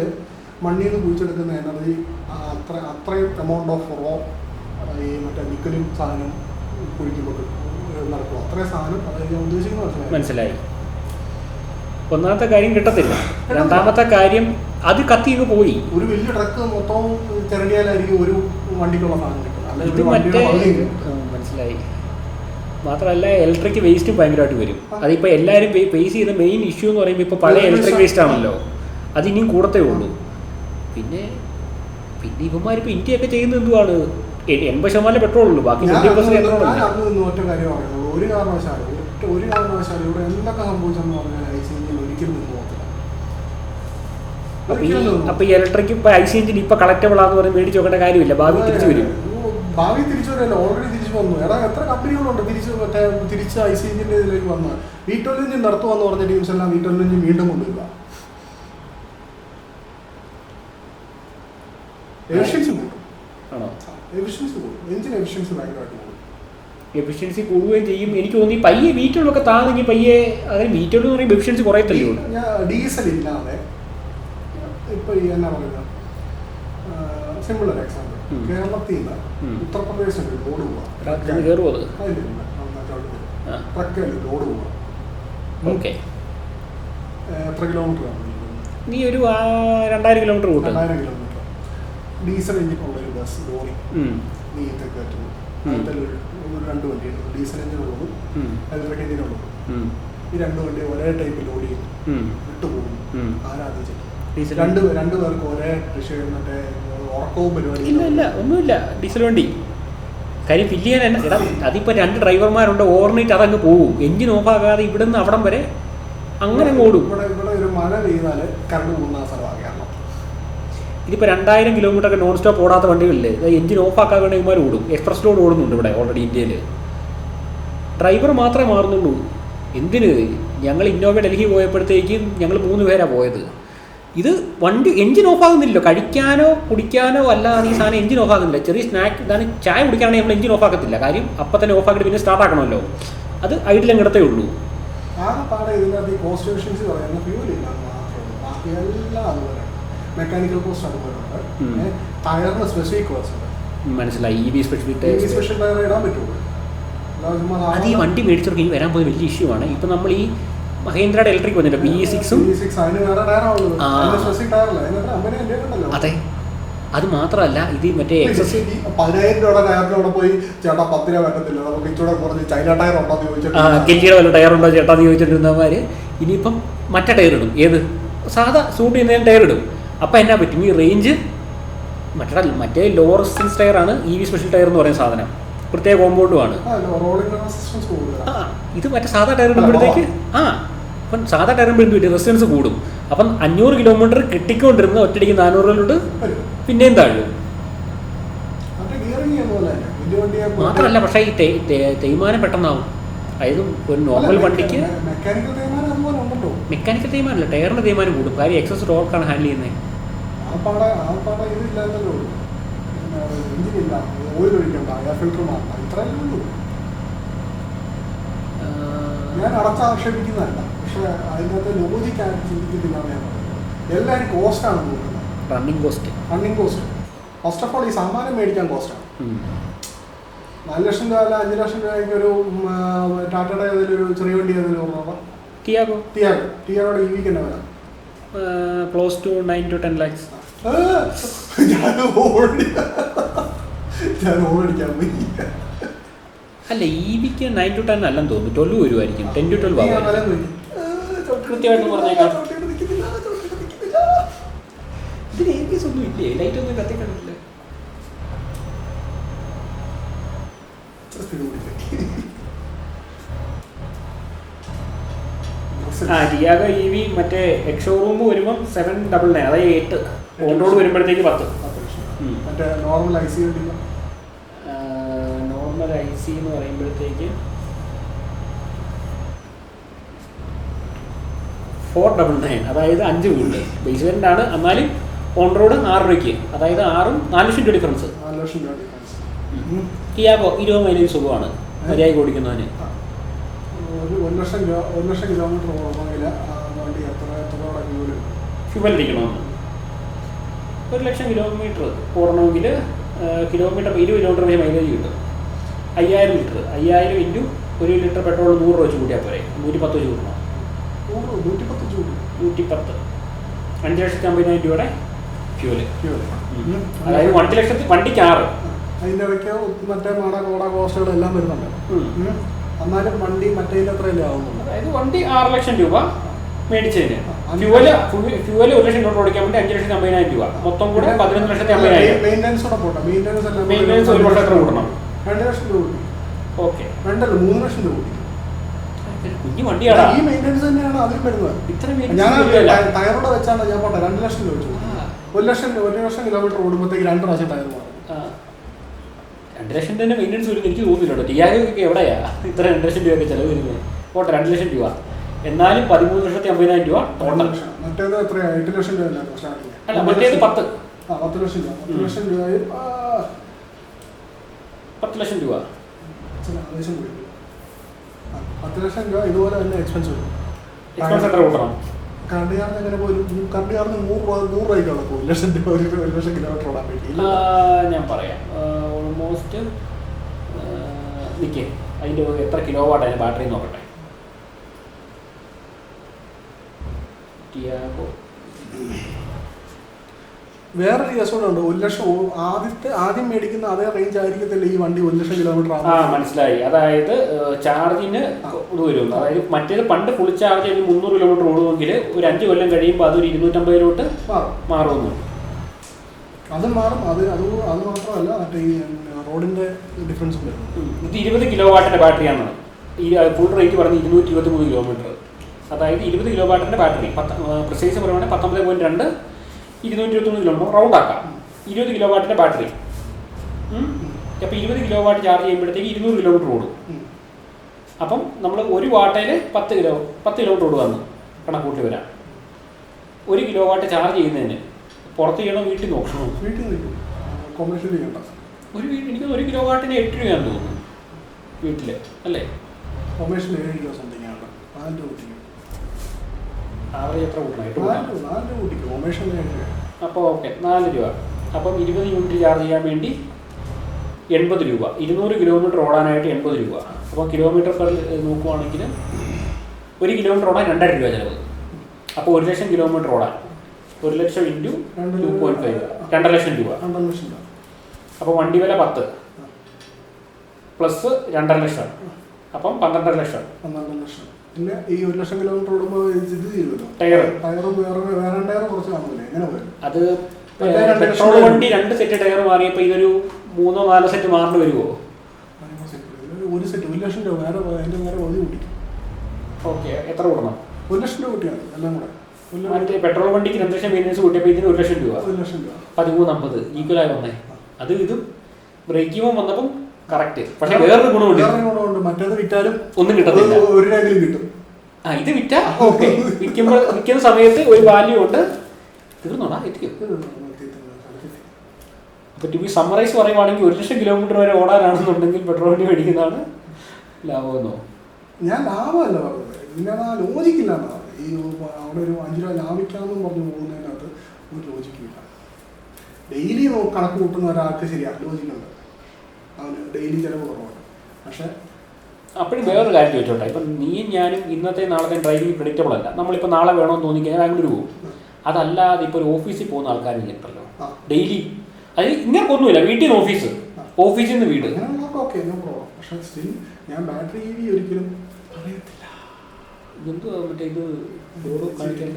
മണ്ണിൽ നിന്ന് കുഴിച്ചെടുക്കുന്ന എനർജി അത്രയും എമൗണ്ട് ഓഫ് റോ ഈ മറ്റേ നിക്കലും സാധനം കുഴിക്കുമ്പോൾ നടക്കും. അത്രയും സാധനം അതായത് ഞാൻ ഉദ്ദേശിക്കുന്നത് മനസ്സിലായി. ഒന്നാമത്തെ കാര്യം കിട്ടത്തില്ല, രണ്ടാമത്തെ കാര്യം അത് കത്തിങ്ങ് പോയി. ഒരു വലിയ ട്രക്ക് മൊത്തം ചിരണ്ടിയാലായിരിക്കും ഒരു വണ്ടിക്കുള്ള സാധനം കിട്ടുന്നത്. മനസ്സിലായി. മാത്രമല്ല ഇലക്ട്രിക് വേസ്റ്റ് ഭയങ്കരമായിട്ട് വരും. അതിപ്പോൾ എല്ലാവരും ഫേസ് ചെയ്ത മെയിൻ ഇഷ്യൂ എന്ന് പറയുമ്പോൾ ഇപ്പോൾ പഴയ ഇലക്ട്രിക് വേസ്റ്റ് ആണല്ലോ, അത് ഇനിയും കൂടത്തേ ഉള്ളൂ. പിന്നെ ഇവന്മാരിപ്പോൾ ഇന്ത്യയൊക്കെ ചെയ്യുന്നത് എന്തുവാണ്, 80% പെട്രോൾ ഉള്ളൂ, ബാക്കി 20% പെട്രോൾ അല്ല. ഒറ്റ കാര്യം പറയുന്നത്, ഒരു കാരണവശാലും ഇവിടെ എന്തൊക്കെ സംഭവിച്ചെന്ന് പറഞ്ഞാൽ IC എഞ്ചിൻ ഒരിക്കലും നിന്ന് പോകത്തില്ല. അപ്പോൾ ഈ ഇലക്ട്രിക് ഇപ്പോൾ IC എഞ്ചിൻ ഇപ്പോൾ കളക്റ്റബിൾ ആണെന്ന് പറഞ്ഞ് മേടിച്ച് നോക്കേണ്ട കാര്യമില്ല, ഭാവി തിരിച്ചു വരും. ഭാവി തിരിച്ചു വരില്ല, ഓൾറെഡി തിരിച്ചു വന്നു. എത്ര കമ്പനികളുണ്ട് തിരിച്ച് IC എഞ്ചിൻ്റെ ഇതിലേക്ക് വന്ന് V12 എഞ്ചിൻ നടത്തുവാന്ന് പറഞ്ഞ ടീംസ് എല്ലാം V12 എഞ്ചിൻ വീണ്ടും കൊണ്ടുവരിക. എഫിഷ്യൻസി കൂടും, എഞ്ചിൻ എഫിഷ്യൻസി ഭയങ്കരമായിട്ട് കൂടും. എഫിഷ്യൻസി കൂടുകയും ചെയ്യും. എനിക്ക് തോന്നി പയ്യെ V12 താണെങ്കിൽ പയ്യെ, അതിന് V12 എന്ന് പറയുമ്പോൾ എഫിഷ്യൻസി കുറയത്തല്ലേ ഉള്ളൂ. ഡീസൽ ഇല്ലാതെ ഇപ്പൊ എന്നാ പറയുക, സിമ്പിൾ ഒരു എക്സാമ്പിൾ, കേരളത്തിൽ നിന്ന് ഉത്തർപ്രദേശിൽ ലോഡ് പോവാ, ട്രക്കിൽ ലോഡ് പോവാ. ഓക്കെ, എത്ര കിലോമീറ്റർ? നീ ഒരു 2000 കിലോമീറ്റർ കൂട്ടും. 2000 കിലോമീറ്റർ ഡീസൽ എഞ്ചിനുള്ള ഒരു ബസ് ലോറി നീ കയറ്റുന്നു. ഒരു 2 വണ്ടിയുണ്ട്, ഡീസൽ എഞ്ചിനുള്ളതും ഇലക്ട്രിക് എഞ്ചിനുള്ളതും. ഈ 2 വണ്ടി ഒരേ ടൈപ്പ് ലോഡ് ചെയ്യും, വിട്ടുപോകും. ആരാധിച്ചിട്ട് രണ്ടു പേർക്ക് ഒരേ മറ്റേ ഉറക്കവും പരിപാടി ഇല്ല, ഒന്നുമില്ല. ഡീസൽ വണ്ടി കാര്യം ഫില്ല് ചെയ്യാൻ എടാ, അതിപ്പോൾ 2 ഡ്രൈവർമാരുണ്ട്, ഓവർനൈറ്റ് അതങ്ങ് പോകും, എഞ്ചിൻ ഓഫാകാതെ ഇവിടെ നിന്ന് അവിടം വരെ അങ്ങനെ ഓടും. ഇവിടെ ഒരു മഴ പെയ്താൽ കറണ്ട് പോകുന്ന സ്ഥലമാണ് കേരളം. ഇതിപ്പോൾ 2000 കിലോമീറ്റർ ഒക്കെ നോൺ സ്റ്റോപ്പ് ഓടാത്ത വണ്ടികളില്ലേ, എഞ്ചിൻ ഓഫ് ആക്കാൻ വേണ്ടി ഇമാർ ഓടും. എക്സ്പ്രസ് ലോഡ് ഓടുന്നുണ്ട് ഇവിടെ ഓൾറെഡി ഇന്ത്യയിൽ. ഡ്രൈവർ മാത്രമേ മാറുന്നുള്ളൂ. എന്തിന്? ഞങ്ങൾ ഇന്നോവ ഡൽഹി പോയപ്പോഴത്തേക്കും ഞങ്ങൾ 3 പേരാണ് പോയത്. ഇത് വണ്ടി എഞ്ചിൻ ഓഫ് ആകുന്നില്ലല്ലോ. കഴിക്കാനോ കുടിക്കാനോ അല്ലാതെ ഈ സാധനം എഞ്ചിൻ ഓഫ് ആകുന്നില്ല. ചെറിയ സ്നാക്ക്, ഇതാണ് ചായ കുടിക്കാനാണെങ്കിൽ നമ്മൾ എഞ്ചിൻ ഓഫ് ആക്കത്തില്ല. കാര്യം അപ്പം തന്നെ ഓഫ് ആക്കിയിട്ട് പിന്നെ സ്റ്റാർട്ട് ആക്കണമല്ലോ. അത് ഐഡിലും കിടത്തേ ഉള്ളൂ. ആകെപ്പാടെ ഇതിനകത്ത് ഈ കോസ്റ്റ് എഫിഷ്യൻസി പറയുന്ന ഫ്യൂലില്ല മാത്രമേ ഉള്ളൂ. ബാക്കി എല്ലാം അതുപോലെ മെക്കാനിക്കൽ കോസ്റ്റ് അതുപോലെ ടയറിന് സ്പെസിഫിക് കോസ്റ്റ് ഉണ്ട്. മനസ്സിലായി. EV സ്പെഷ്യൽ ടയർ ഇടാൻ പറ്റുള്ളൂ. അത് ഈ വണ്ടി മേടിച്ചവർക്ക് ഇനി വരാൻ പോയ വലിയ ഇഷ്യൂ ആണ്. ഇപ്പം നമ്മൾ ഈ മഹേന്ദ്രയുടെ ഇലക്ട്രിക് വന്നിട്ട് BE6 അതെ. അത് മാത്രമല്ല ഇത് മറ്റേ 10,000 രൂപയുടെ ടയറിനോടെ പോയി ചേട്ടാ 10 രൂപ പറ്റത്തില്ല, നമുക്ക് ഇച്ചിരി കുറച്ച് ചൈന ടയർ ഉണ്ടോ എന്ന് ചോദിച്ചിട്ട് കെല്ലിയുടെ വല്ല ടയറുണ്ടോ ചേട്ടാന്ന് ചോദിച്ചിട്ടിരുന്നവർ ഇനിയിപ്പം മറ്റേ ടയർ ഇടും. ഏത് സാധാ സൂട്ട് ചെയ്യുന്നതിന് ടയർ ഇടും. അപ്പം എന്നാ പറ്റും? ഈ റേഞ്ച് മറ്റേ ലോവർ റെസിസ്റ്റൻസ് ടയറാണ് EV സ്പെഷ്യൽ ടയർ എന്ന് പറയുന്ന സാധനം. പ്രത്യേക കോമ്പൗണ്ടുമാണ്. ഇത് മറ്റേ സാധാ ടയർ ഇടുമ്പോഴത്തേക്ക് അപ്പം സാധാ ടയർ ഇടുമ്പോൾ റെസിസ്റ്റൻസ് കൂടും. അപ്പം 500 കിലോമീറ്റർ കിട്ടിക്കൊണ്ടിരുന്ന ഒറ്റയടിക്ക് 400 പിന്നെയും താഴും. മാത്രമല്ല പക്ഷേ ഈ തേയ്മാനം പെട്ടെന്നാവും. അതായത് ഒരു നോർമൽ വണ്ടിക്ക് മെക്കാനിക്കൽ തേയ്മാനല്ല, ടയറിൻ്റെ തേയ്മാനം കൂടും. കാര്യം എക്സസ് ടോർക്കാണ് ഹാൻഡിൽ ചെയ്യുന്നത്. ഞാൻ അടച്ചാക്ഷേപിക്കുന്നതല്ല, പക്ഷെ അതിനകത്ത് ലോജിക്കാണ് ചിന്തിക്കുന്നില്ല. എല്ലാവരും കോസ്റ്റാണ് നോക്കുന്നത്. Running cost first of all ഈ സാമാനം മേടിക്കാൻ കോസ്റ്റാണ്. 4 ലക്ഷം രൂപ അല്ല 5 ലക്ഷം രൂപയ്ക്ക് ഒരു ടാറ്റയുടെ ഏതെങ്കിലും ഒരു ചെറിയ വണ്ടി ഏതെങ്കിലും ടിയാഗോയുടെ EVക്ക് തന്നെ വരാം. Close to 9 to 10 lakhs. ഞാൻ ഓടിക്കാൻ പോയി. അല്ല EVക്ക് 9 to 10 അല്ലെന്ന് തോന്നുന്നു, 12 വരുമായിരിക്കും. 10 to 12 കൃത്യമായിട്ട് പറഞ്ഞേക്കാം. ഇതിന് ABS ഒന്നും ഇല്ലേ? ലൈറ്റ് ഒന്നും കത്തിക്കണ്ടില്ല. ടിയാഗോ EV മറ്റേ എക്സ്ഷോറൂം വരുമ്പം 799, അതായത് 8 ഓൺ റോഡ് വരുമ്പോഴത്തേക്ക് 10. മറ്റേ നോർമൽ IC എന്ന് പറയുമ്പോഴത്തേക്ക് 499, അതായത് 5 കൂടുതൽ. ബേസ് വേരിയൻ്റ് ആണ്. എന്നാലും ഓൺ റോഡ് 6 രൂപയ്ക്ക്, അതായത് 4 ലക്ഷം രൂപ ഡിഫറൻസ്. ടിയാഗോ 20 മൈലേജ് സുഖമാണ് മര്യാദ ഓടിക്കുന്നതിന്. 1 ലക്ഷം കിലോമീറ്റർ ഓടണമെങ്കിൽ വണ്ടി എത്ര ഫ്യൂവൽ അടിക്കണമെന്ന്. 1 ലക്ഷം കിലോമീറ്റർ ഓടണമെങ്കിൽ കിലോമീറ്റർ 20 കിലോമീറ്റർ വരെ മൈലേജ് കിട്ടും. 5000 ലിറ്റർ 5000 ഇൻറ്റു 1 ലിറ്റർ പെട്രോൾ 100 രൂപ വെച്ച് കൂട്ടിയാൽ പോരെ. 110 വെച്ച് കൂട്ടണം. 110 5,50,000 രൂപയുടെ ഫ്യൂവല്. അതായത് 1 ലക്ഷത്തി വണ്ടിക്ക് 6. അതിൻ്റെ ഇടയ്ക്ക് മറ്റേ കോട കോസ്റ്റുകളെല്ലാം വരുന്നുണ്ട്. എന്നാലും വണ്ടി മറ്റേ എത്രയല്ലേ ആവുന്നുള്ളൂ. അതായത് വണ്ടി 6 ലക്ഷം രൂപ മേടിച്ചതിന് ഫ്യൂവല് 1 ലക്ഷം രൂപ ഓടിക്കാൻ വേണ്ടി 5,50,000 രൂപ. മൊത്തം കൂടെ 11,50,000. മെയിൻ്റനൻസ് കൂടെ പോട്ടെ. മെയിൻ്റനൻസ് ഒരു വർഷം എത്ര കൂട്ടണം? 2 ലക്ഷം രൂപ കൂട്ടി. ഓക്കെ, 3 ലക്ഷം രൂപ കൂട്ടി. കുഞ്ഞു വണ്ടിയാണ്. ഈ മെയിൻ്റനൻസ് തന്നെയാണ് അതിൽ വരുന്നത്. ഞാൻ ടയറോടെ വെച്ചാണ് ഞാൻ പോട്ടെ 2 ലക്ഷം രൂപ വെച്ചു. 1 ലക്ഷം കിലോമീറ്റർ ഓടുമ്പോഴത്തേക്ക് 2 പ്രാവശ്യം ടയർ മാറും. 2 ലക്ഷം തന്നെ മെയിൻ്റനൻസ് വരും എനിക്ക് തോന്നുന്നില്ല. ടിയാഗോയ്ക്ക് എവിടെയാ ഇത്ര 2 ലക്ഷം രൂപയൊക്കെ ചിലവ് വരുന്നത്? പോട്ടെ 2 ലക്ഷം രൂപ, എന്നാലും 13,50,000 രൂപ ടോട്ടൽ. മറ്റേത് എത്രയാ? 8 ലക്ഷം രൂപ അല്ല, മറ്റേത് 10. 10 ലക്ഷം രൂപ. 10 ലക്ഷം രൂപയിൽ 10 ലക്ഷം രൂപ ആവശ്യം കൂടി. 10 ലക്ഷം രൂപ ഇതുപോലെ തന്നെ എക്സ്പെൻസ് വരും. എക്സ്പെൻസ് എത്ര കൂട്ടണം? കറണ്ട് ചാർജ് എങ്ങനെ പോലും കറണ്ട് ചാർജ് 100 രൂപയ്ക്കുള്ള പോകും. 1 ലക്ഷം രൂപ 1 ലക്ഷം കിലോമീറ്റർ ഓടാൻ വേണ്ടി. ഞാൻ പറയാം, ഓൾമോസ്റ്റ് നിൽക്കേ അതിൻ്റെ എത്ര കിലോ വാട്ട് അതിന് ബാറ്ററി നോക്കട്ടെ. ടിയാഗോ വേറൊരു കേസ് കൂടെ ഉണ്ട്. 1 ലക്ഷം ആദ്യം മേടിക്കുന്ന അതേ റേഞ്ച് ആയിരിക്കത്തില്ല ഈ വണ്ടി 1 ലക്ഷം കിലോമീറ്റർ. മനസ്സിലായി. അതായത് ചാർജിന് ഇത് വരും. അതായത് മറ്റേത് പണ്ട് ഫുൾ ചാർജ് ചെയ്ത് 300 കിലോമീറ്റർ ഓടുമെങ്കിൽ ഒരു 5 കൊല്ലം കഴിയുമ്പോൾ അതൊരു 250 മാറുമെന്ന്. അത് മാറും. അത് മാത്രമല്ല, മറ്റേ ഈ റോഡിന്റെ ഡിഫറൻസും വരും. ഇത് 20 കിലോ വാട്ടിന്റെ ബാറ്ററിയാണ്. ഈ ഫുൾ റേറ്റ് പറഞ്ഞ് 223 കിലോമീറ്റർ. അതായത് 20 കിലോ വാട്ടിൻ്റെ ബാറ്ററി പ്രിസൈസ് പറയുവാണെങ്കിൽ 19.2 221 കിലോമീറ്റർ റൗണ്ട് ആക്കാം. 20 കിലോ വാട്ടിൻ്റെ ബാറ്ററി. അപ്പോൾ 20 കിലോ വാട്ട് ചാർജ് ചെയ്യുമ്പോഴത്തേക്ക് 200 കിലോമീറ്റർ ഓടും. അപ്പം നമ്മൾ 1 വാട്ടയിൽ 10 കിലോമീറ്റർ ഓടുകയെന്ന് കണക്കൂട്ടി വരാം. 1 കിലോ വാട്ട് ചാർജ് ചെയ്യുന്നതിന് പുറത്ത് ചെയ്യണോ വീട്ടിൽ നോക്കണോ? വീട്ടിൽ നിൽക്കും, കൊമേഴ്ഷ്യൽ ചെയ്യണ്ട. എനിക്ക് 1 കിലോ വാട്ടിന് 8 രൂപയാണെന്ന് തോന്നുന്നു വീട്ടിൽ, അല്ലേ? കൊമേഴ്ഷ്യൽ 7 രൂപ സംതിങ് ആണ്, 4 രൂപ കൂട്ടിക്കും. ആവറേജ് എത്ര കൂട്ടണം? 4 രൂപ കൂട്ടിക്കും, കൊമേഴ്ഷ്യൽ 7 രൂപ. അപ്പോൾ ഓക്കെ, 4 രൂപ. അപ്പം 20 യൂണിറ്റ് ചാർജ് ചെയ്യാൻ വേണ്ടി 80 രൂപ. 200 കിലോമീറ്റർ ഓടാനായിട്ട് 80 രൂപ. അപ്പോൾ കിലോമീറ്റർ പെർ നോക്കുവാണെങ്കിൽ 1 കിലോമീറ്റർ ഓടാൻ 2,500 രൂപ ചിലവ്. അപ്പോൾ 1 ലക്ഷം കിലോമീറ്റർ ഓടാൻ 1 ലക്ഷം ഇൻറ്റു 2.5 2 ലക്ഷം രൂപ. അപ്പോൾ വണ്ടി വില 10 പ്ലസ് 2.5 ലക്ഷം, അപ്പം 12 ലക്ഷം. പിന്നെ ഈ 1 ലക്ഷം കിലോമീറ്റർ ഓടുമ്പോൾ ഇത് ചെയ്യുമല്ലോ, ടയറും വേറെ ടയർ കുറച്ച് കാണില്ലേ, എങ്ങനെ പോയി? അത് പെട്രോൾ വണ്ടി 2 സെറ്റ് ടയർ മാറിയപ്പോൾ ഇതൊരു 3-4 സെറ്റ് മാറേണ്ടി വരുമോ? 1 സെറ്റ് 1 ലക്ഷം രൂപ വേറെ അതിൻ്റെ വേറെ ഒതി കൂട്ടിക്കും. ഓക്കെ, എത്ര കൂട്ടണം? 1 ലക്ഷം രൂപ കൂട്ടിയാണ് എല്ലാം കൂടെ. മറ്റേ പെട്രോൾ വണ്ടിക്ക് 2 ലക്ഷം മെയിൻ്റെനൻസ് കൂട്ടിയപ്പോൾ ഇതിന് 1 ലക്ഷം രൂപ. 1350 ഈക്വലായി വന്നേ. അത് ഇതും ബ്രേക്ക് ചെയ്യുമ്പോൾ വന്നപ്പം കറക്റ്റ്. പക്ഷെ വേറൊരു ഗുണമുണ്ട്, മറ്റേത് വിറ്റാലും ഒന്നും കിട്ടത്തില്ല, 1 രൂപയെങ്കിലും കിട്ടും. ഇത് വിറ്റാ ഓക്കെ, വിൽക്കുന്ന സമയത്ത് ഒരു വാല്യൂ ഉണ്ട്. തീർന്നോടാ എത്തിക്കും. അപ്പോൾ ടു ബി സമ്മറൈസ് പറയുവാണെങ്കിൽ 1 ലക്ഷം കിലോമീറ്റർ വരെ ഓടാനാണെന്നുണ്ടെങ്കിൽ പെട്രോൾ വണ്ടി മേടിക്കുന്നതാണ് ലാഭമെന്നോ? ഞാൻ ലാഭമല്ല പറഞ്ഞത്, ഇതിനകത്ത് ആ ലോജിക്കില്ല എന്നാണ്. ഈ അവിടെ ഒരു 5 രൂപ ലാഭിക്കാമെന്നും പറഞ്ഞു പോകുന്നതിനകത്ത് ഒരു ലോജിക്കില്ല. ഡെയിലി കണക്ക് കൂട്ടുന്ന ഒരാൾക്ക് ശരിയാണ്, ലോജിക്കുണ്ട്, അവന് ഡെയിലി ചിലവ് കുറവാണ്. പക്ഷേ അപ്പോഴും വേറൊരു കാര്യം ചോദിച്ചോട്ടെ, ഇപ്പം നീയും ഞാനും ഇന്നത്തെ നാളത്തെ ഡ്രൈവിംഗ് പ്രെഡിക്റ്റബിൾ അല്ല. നമ്മളിപ്പോൾ നാളെ വേണമെന്ന് തോന്നിക്കഴിഞ്ഞാൽ ബാംഗ്ലൂർ പോകും. അതല്ലാതെ ഇപ്പോൾ ഒരു ഓഫീസിൽ പോകുന്ന ആൾക്കാരുണ്ടല്ലോ ഡെയിലി, അത് ഇങ്ങനെ ഒന്നുമില്ല, വീട്ടിൽ നിന്ന് ഓഫീസിൽ നിന്ന് വീട്. ഓക്കെ, പക്ഷേ സ്റ്റിൽ ഞാൻ ബാറ്ററി EV ഒരിക്കലും അറിയത്തില്ല. എന്തുവാ മറ്റേ ഇത് ബോർഡ് കാണിക്കാൻ?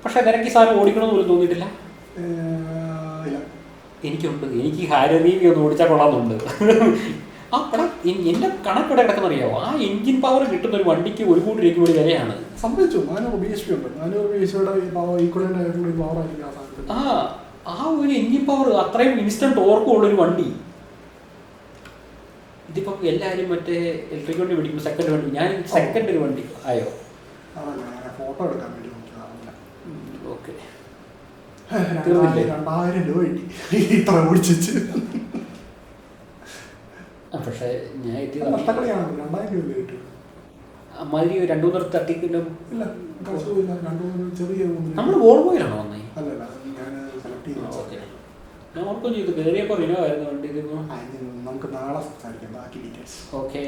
പക്ഷെ നിനക്ക് ഈ സാധനം ഓടിക്കണമെന്ന് പോലും തോന്നിയിട്ടില്ല? എനിക്കുണ്ട്. എനിക്ക് ഹാരറി ഒന്ന് ഓടിച്ചാൽ കൊള്ളാമെന്നുണ്ട്. ആ പടം എൻ്റെ കണക്കിവിടെ കിടക്കുന്നറിയാമോ? ആ എൻജിൻ പവർ കിട്ടുന്ന ഒരു വണ്ടിക്ക് 1 കോടി രൂപയ്ക്ക് കൂടി വിലയാണ്. സംഭവിച്ചു. 400 BHP ഉണ്ട്, 400 BHPയുടെ ഈക്വലൻ്റ് ആയിട്ടുള്ള പവർ ആയിരിക്കും ആ സാധനത്തിൽ. ആ ഒരു എൻജിൻ പവർ, അത്രയും ഇൻസ്റ്റന്റ് ടോർക്കും ഉള്ളൊരു വണ്ടി. ഇതിപ്പം എല്ലാവരും മറ്റേ ഇലക്ട്രിക് വണ്ടി പിടിക്കും, സെക്കൻഡ് വണ്ടി. ഞാൻ സെക്കൻഡ് ഒരു വണ്ടി ആയോ? ഫോട്ടോ എടുക്കാൻ വേണ്ടി ഓക്കെ, 2000 രൂപ കിട്ടി ഇത്ര ഓടിച്ചു. പക്ഷേ ഞാൻ എത്തിയത് 2000 രൂപ കിട്ടും. അമ്മാതിരി 2-3 തട്ടിക്കിട്ടും. ചെറിയ നമ്മൾ വോൾവോയിലാണോ വന്നേ? അല്ലല്ല, ഞാൻ സെലക്ട് ചെയ്തു. ഓക്കെ, ഞാൻ ഓർക്കും ചെയ്തു കയറിയപ്പോൾ റിനോ ആയിരുന്നു വണ്ടി. ഇതിപ്പോൾ നമുക്ക് നാളെ സംസാരിക്കാം ബാക്കി ഡീറ്റെയിൽസ്. ഓക്കെ.